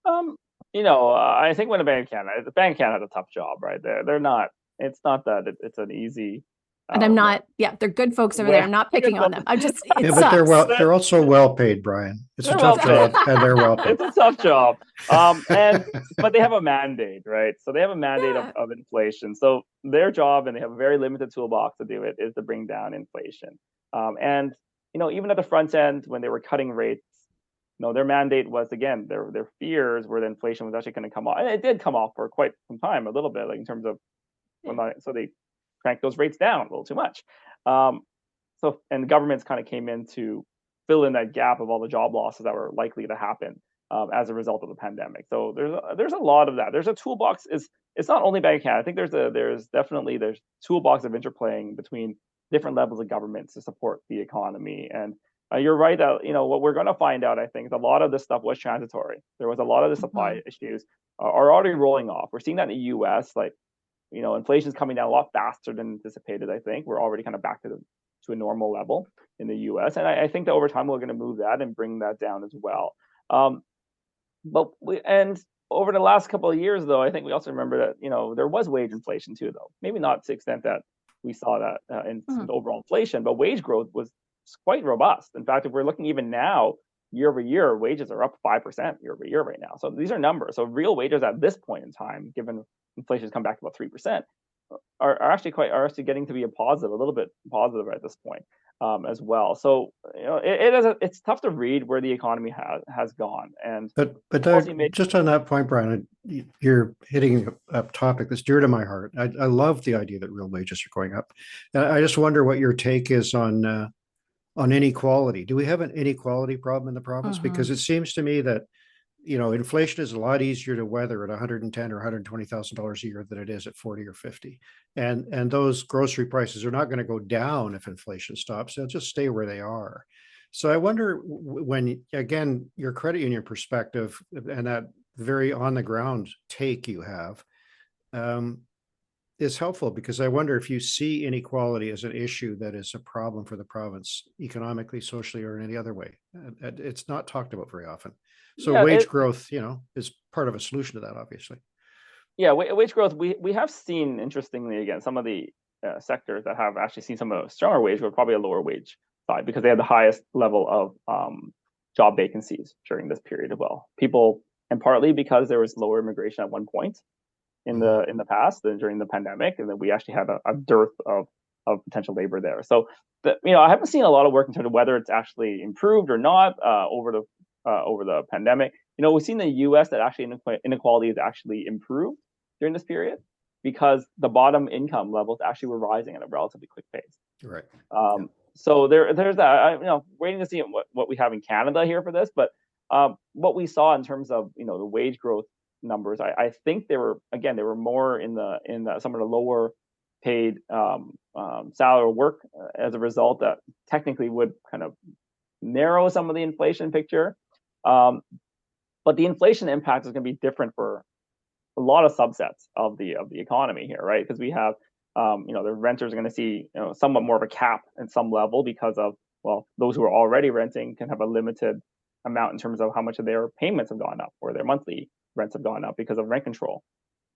[SPEAKER 4] I think when the Bank of Canada has a tough job, right? They're not. It's not that it's an easy.
[SPEAKER 2] And I'm not. Yeah, they're good folks over there. I'm not picking on them. I just. It
[SPEAKER 3] but
[SPEAKER 2] sucks.
[SPEAKER 3] they're also well paid, Bryan. It's a tough job, and they're well paid.
[SPEAKER 4] It's a tough job. But they have a mandate, right? So they have a mandate of inflation. So their job, and they have a very limited toolbox to do it, is to bring down inflation. And even at the front end, when they were cutting rates, their mandate was, again, their fears were that inflation was actually going to come off, and it did come off for quite some time, a little bit, like in terms of so they cranked those rates down a little too much. And governments kind of came in to fill in that gap of all the job losses that were likely to happen as a result of the pandemic. So there's a lot of that. There's a toolbox. It's not only Bank of Canada. I think there's definitely toolbox of interplaying between different levels of governments to support the economy. And you're right that what we're going to find out, I think, is a lot of this stuff was transitory. There was a lot of the supply issues are already rolling off. We're seeing that in the U.S. Inflation is coming down a lot faster than anticipated. I think we're already kind of back to a normal level in the U.S. And I think that over time we're going to move that and bring that down as well. But over the last couple of years, though, I think we also remember that there was wage inflation too, though maybe not to the extent that we saw that in overall inflation, but wage growth was quite robust. In fact, if we're looking even now, year over year, wages are up 5% year over year right now. So these are numbers. So real wages at this point in time, given inflation has come back to about 3%, are actually getting to be a little bit positive at this point as well. So it's tough to read where the economy has gone. And
[SPEAKER 3] but just on that point, Bryan, you're hitting a topic that's dear to my heart. I love the idea that real wages are going up. And I just wonder what your take is on inequality. Do we have an inequality problem in the province? Because it seems to me that inflation is a lot easier to weather at $110,000 or $120,000 a year than it is at 40 or 50. And those grocery prices are not going to go down if inflation stops. They'll just stay where they are. So I wonder when, again, your credit union perspective and that very on the ground take you have is helpful, because I wonder if you see inequality as an issue that is a problem for the province economically, socially, or in any other way. It's not talked about very often. So wage growth, is part of a solution to that, obviously.
[SPEAKER 4] Yeah, wage growth. We have seen, interestingly, again, some of the sectors that have actually seen some of the stronger wage growth, probably a lower wage side, because they have the highest level of job vacancies during this period as well. People, and partly because there was lower immigration at one point in the past than during the pandemic, and then we actually had a dearth of potential labor there. So, I haven't seen a lot of work in terms of whether it's actually improved or not over the pandemic. We've seen in the U.S. that actually inequality has actually improved during this period because the bottom income levels actually were rising at a relatively quick pace.
[SPEAKER 3] Right.
[SPEAKER 4] So there's that. Waiting to see what we have in Canada here for this, but what we saw in terms of the wage growth numbers. I think they were more in some of the lower paid salary work as a result that technically would kind of narrow some of the inflation picture. But the inflation impact is going to be different for a lot of subsets of the economy here, right? Because we have the renters are going to see somewhat more of a cap at some level because of, well, those who are already renting can have a limited amount in terms of how much of their payments have gone up or their monthly rents have gone up because of rent control.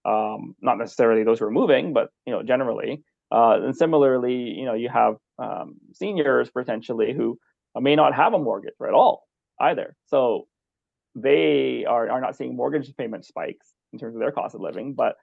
[SPEAKER 4] Not necessarily those who are moving, but generally. And similarly, you have seniors potentially who may not have a mortgage at all either. So they are not seeing mortgage payment spikes in terms of their cost of living, but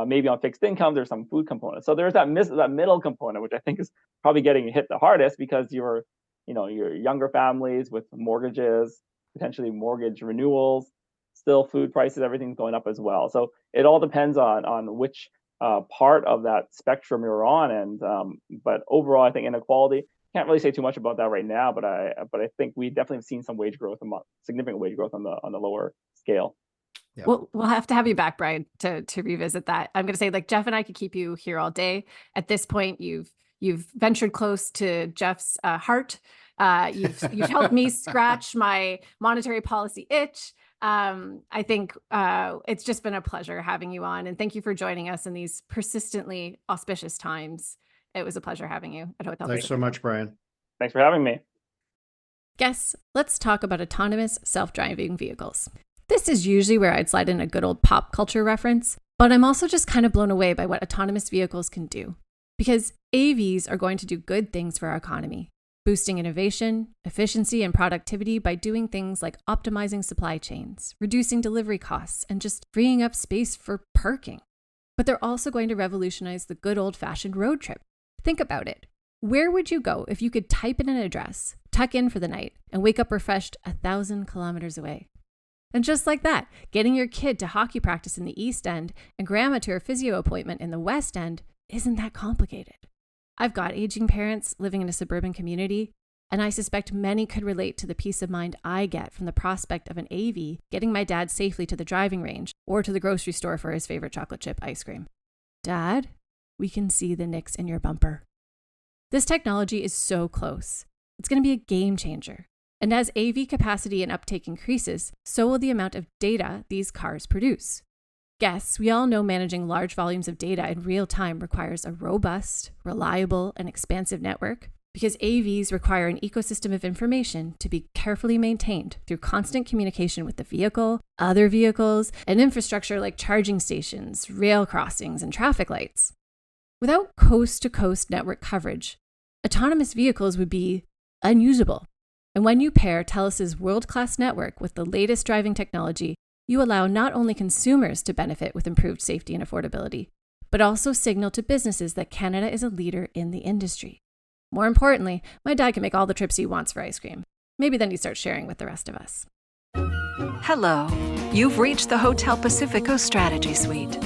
[SPEAKER 4] maybe on fixed income, there's some food component. So there's that middle component, which I think is probably getting hit the hardest because your younger families with mortgages, potentially mortgage renewals, still food prices, everything's going up as well. So it all depends on which part of that spectrum you're on. And but overall, I think inequality, can't really say too much about that right now, but I think we definitely have seen some wage growth, significant wage growth on the lower scale.
[SPEAKER 3] Yeah.
[SPEAKER 2] We'll have to have you back, Bryan, to revisit that. I'm going to say, like, Geoff and I could keep you here all day. At this point, you've ventured close to Geoff's heart. You've helped me scratch my monetary policy itch. I think it's just been a pleasure having you on, and thank you for joining us in these persistently auspicious times. It was a pleasure having you at Hotel Pacifico.
[SPEAKER 3] Thanks so much, Bryan.
[SPEAKER 4] Thanks for having me.
[SPEAKER 2] Guests, let's talk about autonomous self-driving vehicles. This is usually where I'd slide in a good old pop culture reference, but I'm also just kind of blown away by what autonomous vehicles can do. Because AVs are going to do good things for our economy, boosting innovation, efficiency, and productivity by doing things like optimizing supply chains, reducing delivery costs, and just freeing up space for parking. But they're also going to revolutionize the good old-fashioned road trip. Think about it. Where would you go if you could type in an address, tuck in for the night, and wake up refreshed 1,000 kilometers away? And just like that, getting your kid to hockey practice in the East End and grandma to her physio appointment in the West End isn't that complicated. I've got aging parents living in a suburban community, and I suspect many could relate to the peace of mind I get from the prospect of an AV getting my dad safely to the driving range or to the grocery store for his favorite chocolate chip ice cream. Dad, we can see the nicks in your bumper. This technology is so close. It's going to be a game changer. And as AV capacity and uptake increases, so will the amount of data these cars produce. Guests, we all know managing large volumes of data in real time requires a robust, reliable, and expansive network because AVs require an ecosystem of information to be carefully maintained through constant communication with the vehicle, other vehicles, and infrastructure like charging stations, rail crossings, and traffic lights. Without coast-to-coast network coverage, autonomous vehicles would be unusable. And when you pair TELUS's world-class network with the latest driving technology, you allow not only consumers to benefit with improved safety and affordability, but also signal to businesses that Canada is a leader in the industry. More importantly, my dad can make all the trips he wants for ice cream. Maybe then he starts sharing with the rest of us.
[SPEAKER 1] Hello. You've reached the Hotel Pacifico Strategy Suite.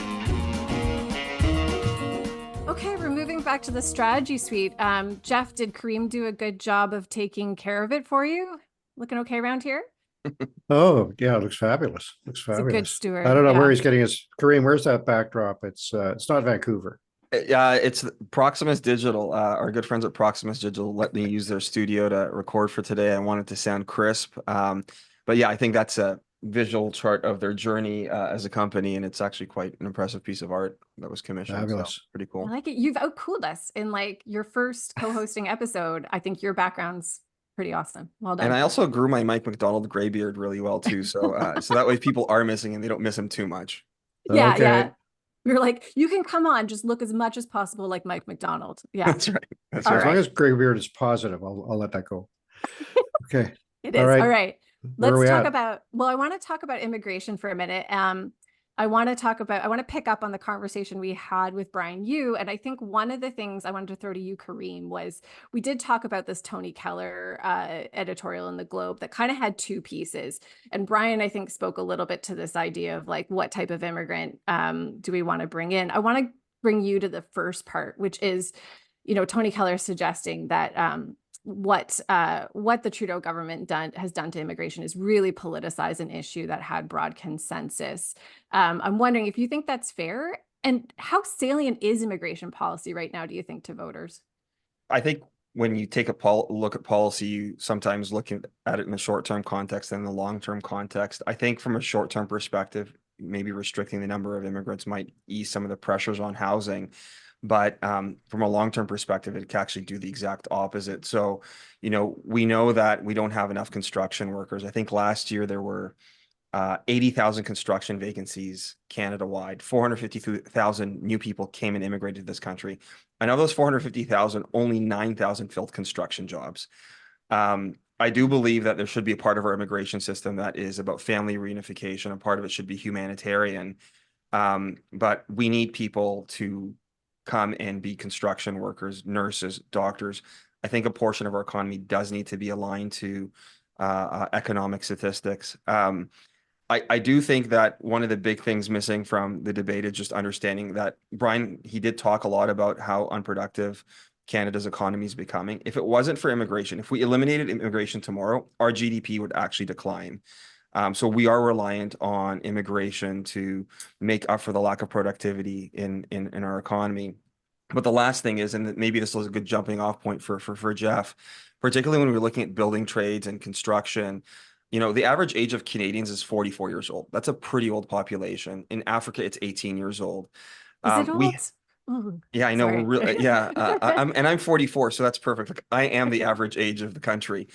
[SPEAKER 2] Okay, we're moving back to the strategy suite. Geoff, did Kareem do a good job of taking care of it for you? Looking okay around here?
[SPEAKER 3] Oh, yeah, it looks fabulous. Looks fabulous.
[SPEAKER 2] He's a good steward.
[SPEAKER 3] I don't know where he's getting his Kareem. Where's that backdrop? It's not Vancouver.
[SPEAKER 5] It's Proximus Digital. Our good friends at Proximus Digital let me use their studio to record for today. I wanted to sound crisp. But yeah, I think that's a visual chart of their journey as a company, and it's actually quite an impressive piece of art that was commissioned.
[SPEAKER 3] Fabulous.
[SPEAKER 5] So pretty cool.
[SPEAKER 2] I like it. You've outcooled us in like your first co-hosting episode. I think your background's pretty awesome. Well done.
[SPEAKER 5] And I also grew my Mike McDonald gray beard really well too. So so that way if people are missing him, they don't miss him too much.
[SPEAKER 2] Yeah,
[SPEAKER 3] Okay.
[SPEAKER 2] yeah. We were like, you can come on, just look as much as possible like Mike McDonald. Yeah.
[SPEAKER 5] That's right. That's
[SPEAKER 2] All
[SPEAKER 5] right.
[SPEAKER 3] As long as Graybeard is positive, I'll let that go. Okay.
[SPEAKER 2] It is.
[SPEAKER 3] All right.
[SPEAKER 2] All right.
[SPEAKER 3] Where are
[SPEAKER 2] Let's
[SPEAKER 3] we
[SPEAKER 2] talk
[SPEAKER 3] at?
[SPEAKER 2] about, well, I want to talk about immigration for a minute. I want to pick up on the conversation we had with Bryan Yu. And I think one of the things I wanted to throw to you, Kareem, was we did talk about this Tony Keller editorial in the Globe that kind of had two pieces. And Bryan, I think, spoke a little bit to this idea of like, what type of immigrant do we want to bring in? I want to bring you to the first part, which is, Tony Keller suggesting that what the Trudeau government has done to immigration is really politicize an issue that had broad consensus. I'm wondering if you think that's fair, and how salient is immigration policy right now, do you think, to voters?
[SPEAKER 5] I think when you take a look at policy, you sometimes look at it in the short-term context and the long-term context. I think from a short-term perspective, maybe restricting the number of immigrants might ease some of the pressures on housing. But from a long-term perspective, it can actually do the exact opposite. So, we know that we don't have enough construction workers. I think last year there were 80,000 construction vacancies Canada-wide. 450,000 new people came and immigrated to this country. And of those 450,000, only 9,000 filled construction jobs. I do believe that there should be a part of our immigration system that is about family reunification. A part of it should be humanitarian. But we need people to come and be construction workers, nurses, doctors. I think a portion of our economy does need to be aligned to economic statistics. I do think that one of the big things missing from the debate is just understanding that Bryan, he did talk a lot about how unproductive Canada's economy is becoming. If it wasn't for immigration, if we eliminated immigration tomorrow, our GDP would actually decline. So we are reliant on immigration to make up for the lack of productivity in our economy. But the last thing is, and maybe this was a good jumping off point for Geoff, particularly when we're looking at building trades and construction, the average age of Canadians is 44 years old. That's a pretty old population. In Africa, it's 18 years old.
[SPEAKER 2] Is it old?
[SPEAKER 5] Yeah, I know.
[SPEAKER 2] Sorry.
[SPEAKER 5] We're really, yeah. I'm 44, so that's perfect. Like, I am the average age of the country.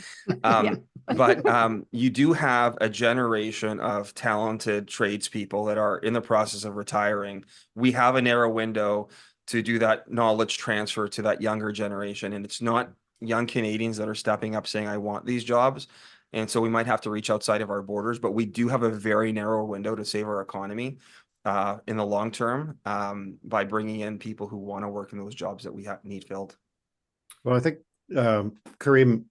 [SPEAKER 5] But you do have a generation of talented tradespeople that are in the process of retiring. We have a narrow window to do that knowledge transfer to that younger generation. And it's not young Canadians that are stepping up saying, I want these jobs. And so we might have to reach outside of our borders, but we do have a very narrow window to save our economy in the long term by bringing in people who want to work in those jobs that we need filled.
[SPEAKER 3] Well, I think, Kareem,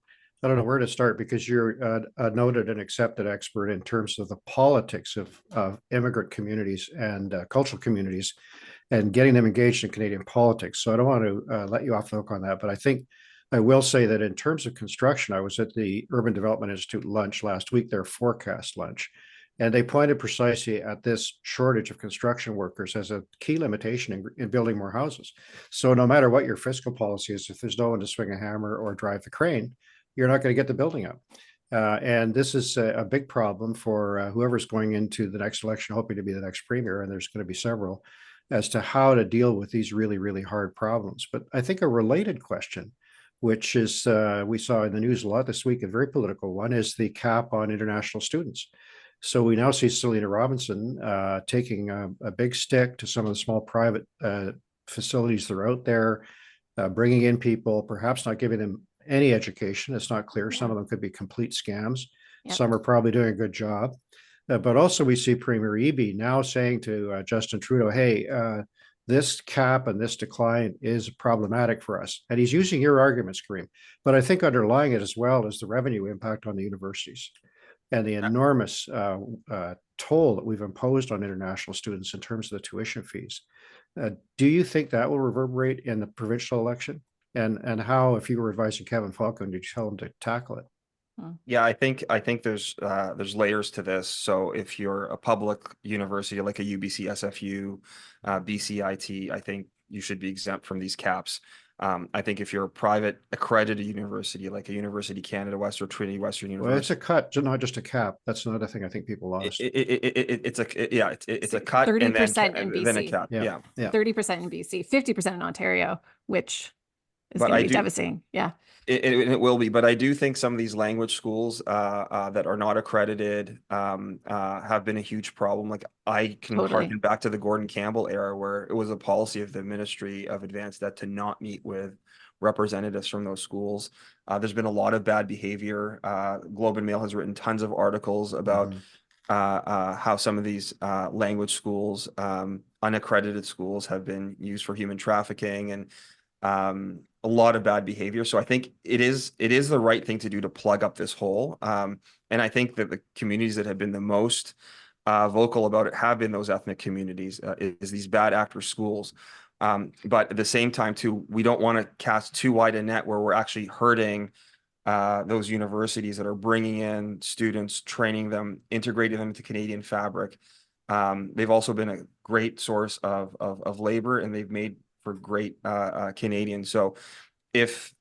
[SPEAKER 3] I don't know where to start because you're a noted and accepted expert in terms of the politics of immigrant communities and cultural communities and getting them engaged in Canadian politics. So I don't want to let you off the hook on that, but I think I will say that in terms of construction, I was at the Urban Development Institute lunch last week, their forecast lunch, and they pointed precisely at this shortage of construction workers as a key limitation in building more houses. So no matter what your fiscal policy is, if there's no one to swing a hammer or drive the crane, you're not going to get the building up. And this is a big problem for whoever's going into the next election, hoping to be the next premier, and there's going to be several, as to how to deal with these really, really hard problems. But I think a related question, which is we saw in the news a lot this week, a very political one, is the cap on international students. So we now see Selena Robinson taking a big stick to some of the small private facilities that are out there, bringing in people, perhaps not giving them any education. It's not clear. Some of them could be complete scams. Yep. Some are probably doing a good job. But also we see Premier Eby now saying to Justin Trudeau, hey, this cap and this decline is problematic for us. And he's using your arguments, Kareem. But I think underlying it as well is the revenue impact on the universities and the enormous toll that we've imposed on international students in terms of the tuition fees. Do you think that will reverberate in the provincial election? And how, if you were advising Kevin Falcon, did you tell him to tackle it?
[SPEAKER 5] Yeah, I think there's layers to this. So if you're a public university like a UBC, SFU, BCIT, I think you should be exempt from these caps. I think if you're a private accredited university like a University Canada West or Trinity Western University,
[SPEAKER 3] well, it's a cut, not just a cap. That's another thing I think people lost.
[SPEAKER 5] It's a cut
[SPEAKER 2] 30% in BC,
[SPEAKER 5] then a cap. Yeah.
[SPEAKER 2] 30% in BC, 50% in Ontario, which is going to be devastating. Yeah.
[SPEAKER 5] It will be, but I do think some of these language schools that are not accredited have been a huge problem. Like I can harken back to the Gordon Campbell era where it was a policy of the Ministry of Advanced Ed to not meet with representatives from those schools. There's been a lot of bad behavior. Globe and Mail has written tons of articles about how some of these language schools, unaccredited schools, have been used for human trafficking and a lot of bad behavior. So I think it is the right thing to do to plug up this hole. And I think that the communities that have been the most vocal about it have been those ethnic communities, is these bad actor schools. But at the same time too, we don't want to cast too wide a net where we're actually hurting those universities that are bringing in students, training them, integrating them into Canadian fabric. They've also been a great source of labor, and they've made for great Canadians. So if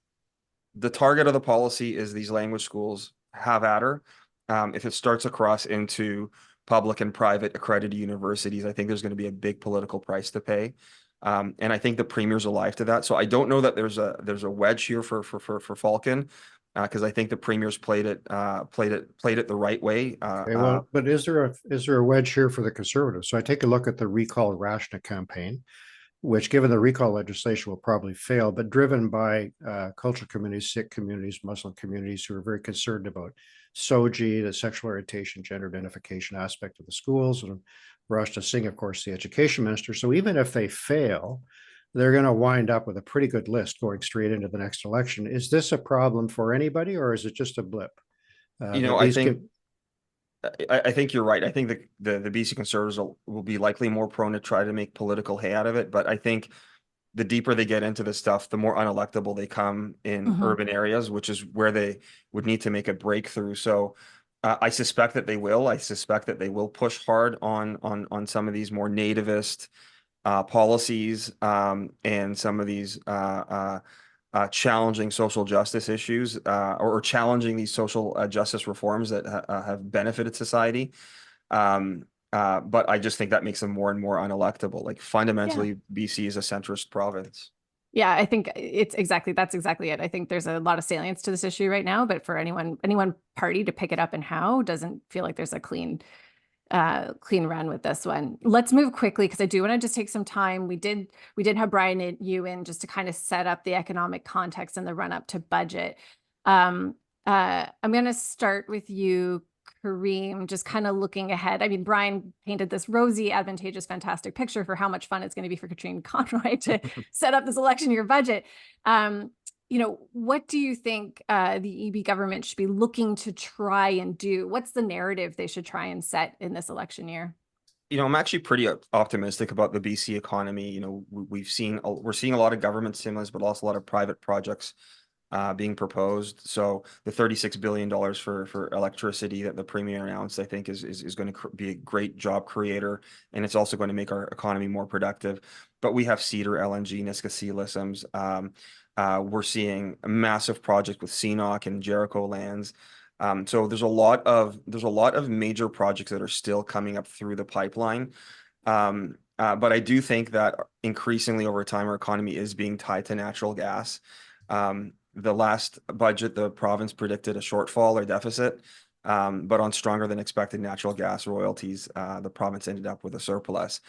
[SPEAKER 5] the target of the policy is these language schools, have at her. If it starts across into public and private accredited universities, I think there's going to be a big political price to pay. And I think the premier's alive to that. So I don't know that there's a wedge here for Falcon, because I think the premier's played it the right way.
[SPEAKER 3] Okay, well, but is there a wedge here for the Conservatives? So I take a look at the Recall Rashna campaign, which, given the recall legislation, will probably fail, but driven by cultural communities, Sikh communities, Muslim communities who are very concerned about SOGI, the sexual orientation, gender identification aspect of the schools, and Rashna Singh, of course, the education minister. So even if they fail, they're going to wind up with a pretty good list going straight into the next election. Is this a problem for anybody, or is it just a blip?
[SPEAKER 5] I think you're right. I think the BC Conservatives will be likely more prone to try to make political hay out of it. But I think the deeper they get into this stuff, the more unelectable they come in urban areas, which is where they would need to make a breakthrough. So I suspect that they will. I suspect that they will push hard on some of these more nativist policies and some of these challenging social justice issues or challenging these social justice reforms that have benefited society. But I just think that makes them more and more unelectable. Like fundamentally, BC is a centrist province.
[SPEAKER 2] Yeah, I think that's exactly it. I think there's a lot of salience to this issue right now, but for anyone party to pick it up and how doesn't feel like there's a clean run with this one. Let's move quickly because I do want to just take some time. We did have Bryan and you in just to kind of set up the economic context and the run up to budget. I'm going to start with you, Kareem, just kind of looking ahead. I mean, Bryan painted this rosy, advantageous, fantastic picture for how much fun it's going to be for Katrina Conroy to set up this election year budget. What do you think the EB government should be looking to try and do? What's the narrative they should try and set in this election year?
[SPEAKER 5] I'm actually pretty optimistic about the BC economy. We're seeing a lot of government stimulus, but also a lot of private projects being proposed. So the $36 billion for electricity that the premier announced, I think is going to be a great job creator. And it's also going to make our economy more productive. But we have Cedar, LNG, Niskasealisms. We're seeing a massive project with CNOC and Jericho lands. So there's a lot of major projects that are still coming up through the pipeline. But I do think that increasingly over time, our economy is being tied to natural gas. The last budget, the province predicted a shortfall or deficit, but on stronger than expected natural gas royalties, the province ended up with a surplus.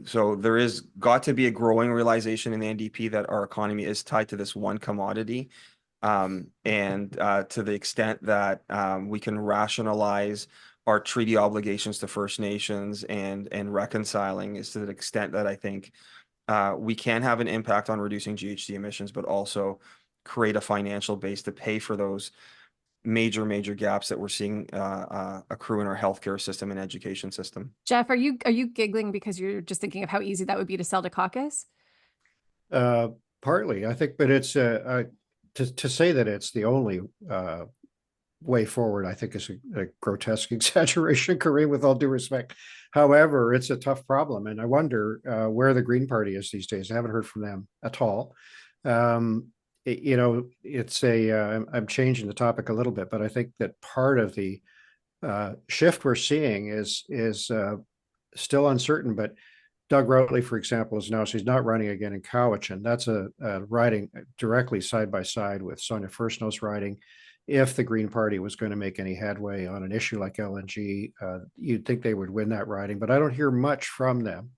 [SPEAKER 5] So there is got to be a growing realization in the NDP that our economy is tied to this one commodity. And to the extent that we can rationalize our treaty obligations to First Nations and reconciling is to the extent that I think we can have an impact on reducing GHG emissions, but also create a financial base to pay for those major gaps that we're seeing accrue in our healthcare system and education system.
[SPEAKER 2] Geoff, are you giggling because you're just thinking of how easy that would be to sell to caucus?
[SPEAKER 3] Partly, I think, but it's to say that it's the only way forward, I think is a grotesque exaggeration, Kareem, with all due respect. However, it's a tough problem, and I wonder where the Green Party is these days. I haven't heard from them at all. It's I'm changing the topic a little bit, but I think that part of the shift we're seeing is still uncertain. But Doug Routley, for example, is announced he's not running again in Cowichan. That's a riding directly side by side with Sonia Furstenow's riding. If the Green Party was going to make any headway on an issue like LNG, you'd think they would win that riding. But I don't hear much from them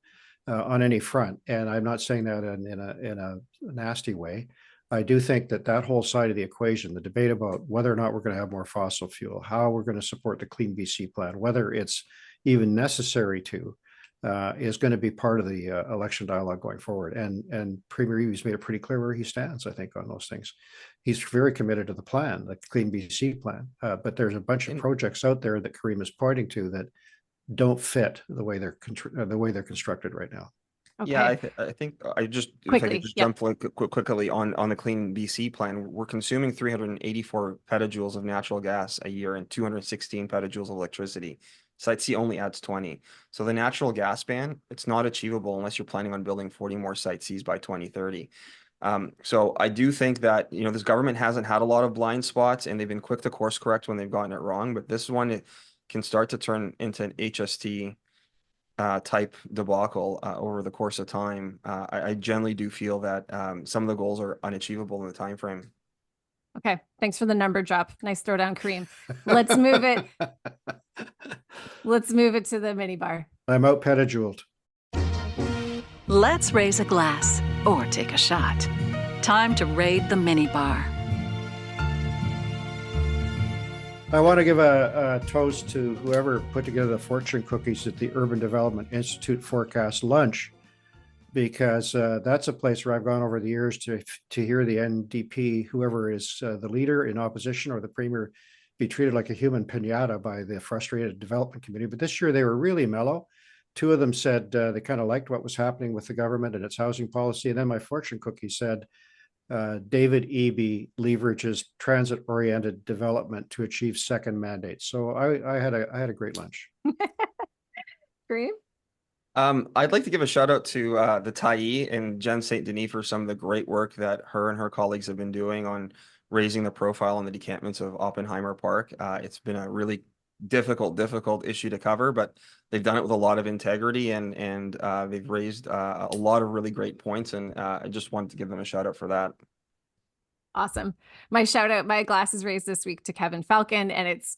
[SPEAKER 3] on any front, and I'm not saying that in a nasty way. I do think that whole side of the equation, the debate about whether or not we're going to have more fossil fuel, how we're going to support the Clean BC plan, whether it's even necessary to, is going to be part of the election dialogue going forward. And Premier Eby's made it pretty clear where he stands, I think, on those things. He's very committed to the plan, the Clean BC plan. But there's a bunch of projects out there that Kareem is pointing to that don't fit the way they're constructed right now.
[SPEAKER 2] Okay.
[SPEAKER 5] Yeah, I think I just if I
[SPEAKER 2] Quickly,
[SPEAKER 5] could just
[SPEAKER 2] yeah.
[SPEAKER 5] jump quickly on the Clean BC plan, we're consuming 384 petajoules of natural gas a year and 216 petajoules of electricity. Site C only adds 20. So the natural gas ban, it's not achievable unless you're planning on building 40 more Site Cs by 2030. So I do think that, this government hasn't had a lot of blind spots and they've been quick to course correct when they've gotten it wrong. But this one, it can start to turn into an HST type debacle over the course of time. I generally do feel that some of the goals are unachievable in the time frame.
[SPEAKER 2] Okay. Thanks for the number drop. Nice throwdown, Kareem. Let's move it. Let's move it to the minibar.
[SPEAKER 3] I'm out petajuled.
[SPEAKER 1] Let's raise a glass or take a shot. Time to raid the minibar.
[SPEAKER 3] I want to give a toast to whoever put together the fortune cookies at the Urban Development Institute forecast lunch, because that's a place where I've gone over the years to hear the NDP, whoever is the leader in opposition or the premier, be treated like a human piñata by the frustrated development community. But this year they were really mellow. Two of them said they kind of liked what was happening with the government and its housing policy. And then my fortune cookie said, David Eby leverages transit-oriented development to achieve second mandate. So I had a great lunch.
[SPEAKER 2] Kareem?
[SPEAKER 5] I'd like to give a shout out to the Tyee and Jen St. Denis for some of the great work that her and her colleagues have been doing on raising the profile on the decampments of Oppenheimer Park. It's been a really difficult issue to cover, but they've done it with a lot of integrity and they've raised a lot of really great points. And I just wanted to give them a shout out for that.
[SPEAKER 2] Awesome. My shout out, my glass is raised this week to Kevin Falcon, and it's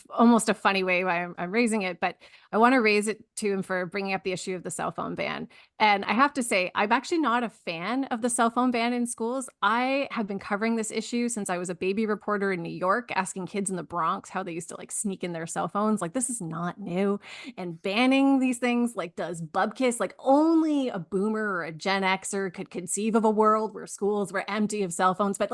[SPEAKER 2] almost a funny way why I'm raising it, but I want to raise it to him for bringing up the issue of the cell phone ban. And I have to say, I'm actually not a fan of the cell phone ban in schools. I have been covering this issue since I was a baby reporter in New York, asking kids in the Bronx how they used to sneak in their cell phones. This is not new. And banning these things does bubkiss. Only a boomer or a Gen Xer could conceive of a world where schools were empty of cell phones. But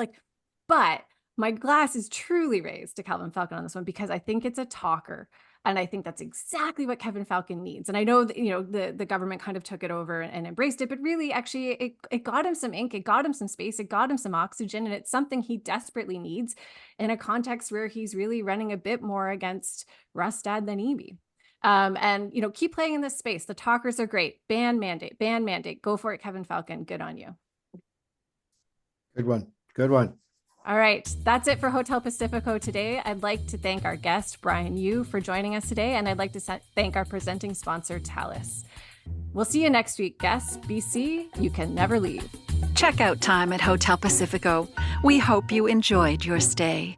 [SPEAKER 2] my glass is truly raised to Kevin Falcon on this one, because I think it's a talker. And I think that's exactly what Kevin Falcon needs. And I know that, the government kind of took it over and embraced it, but really, actually, it got him some ink, it got him some space, it got him some oxygen, and it's something he desperately needs in a context where he's really running a bit more against Rustad than Eby. And keep playing in this space. The talkers are great. Ban mandate. Go for it, Kevin Falcon. Good on you.
[SPEAKER 3] Good one.
[SPEAKER 2] All right, that's it for Hotel Pacifico today. I'd like to thank our guest, Bryan Yu, for joining us today, and I'd like to thank our presenting sponsor, Thales. We'll see you next week, guests. BC, you can never leave.
[SPEAKER 1] Check out time at Hotel Pacifico. We hope you enjoyed your stay.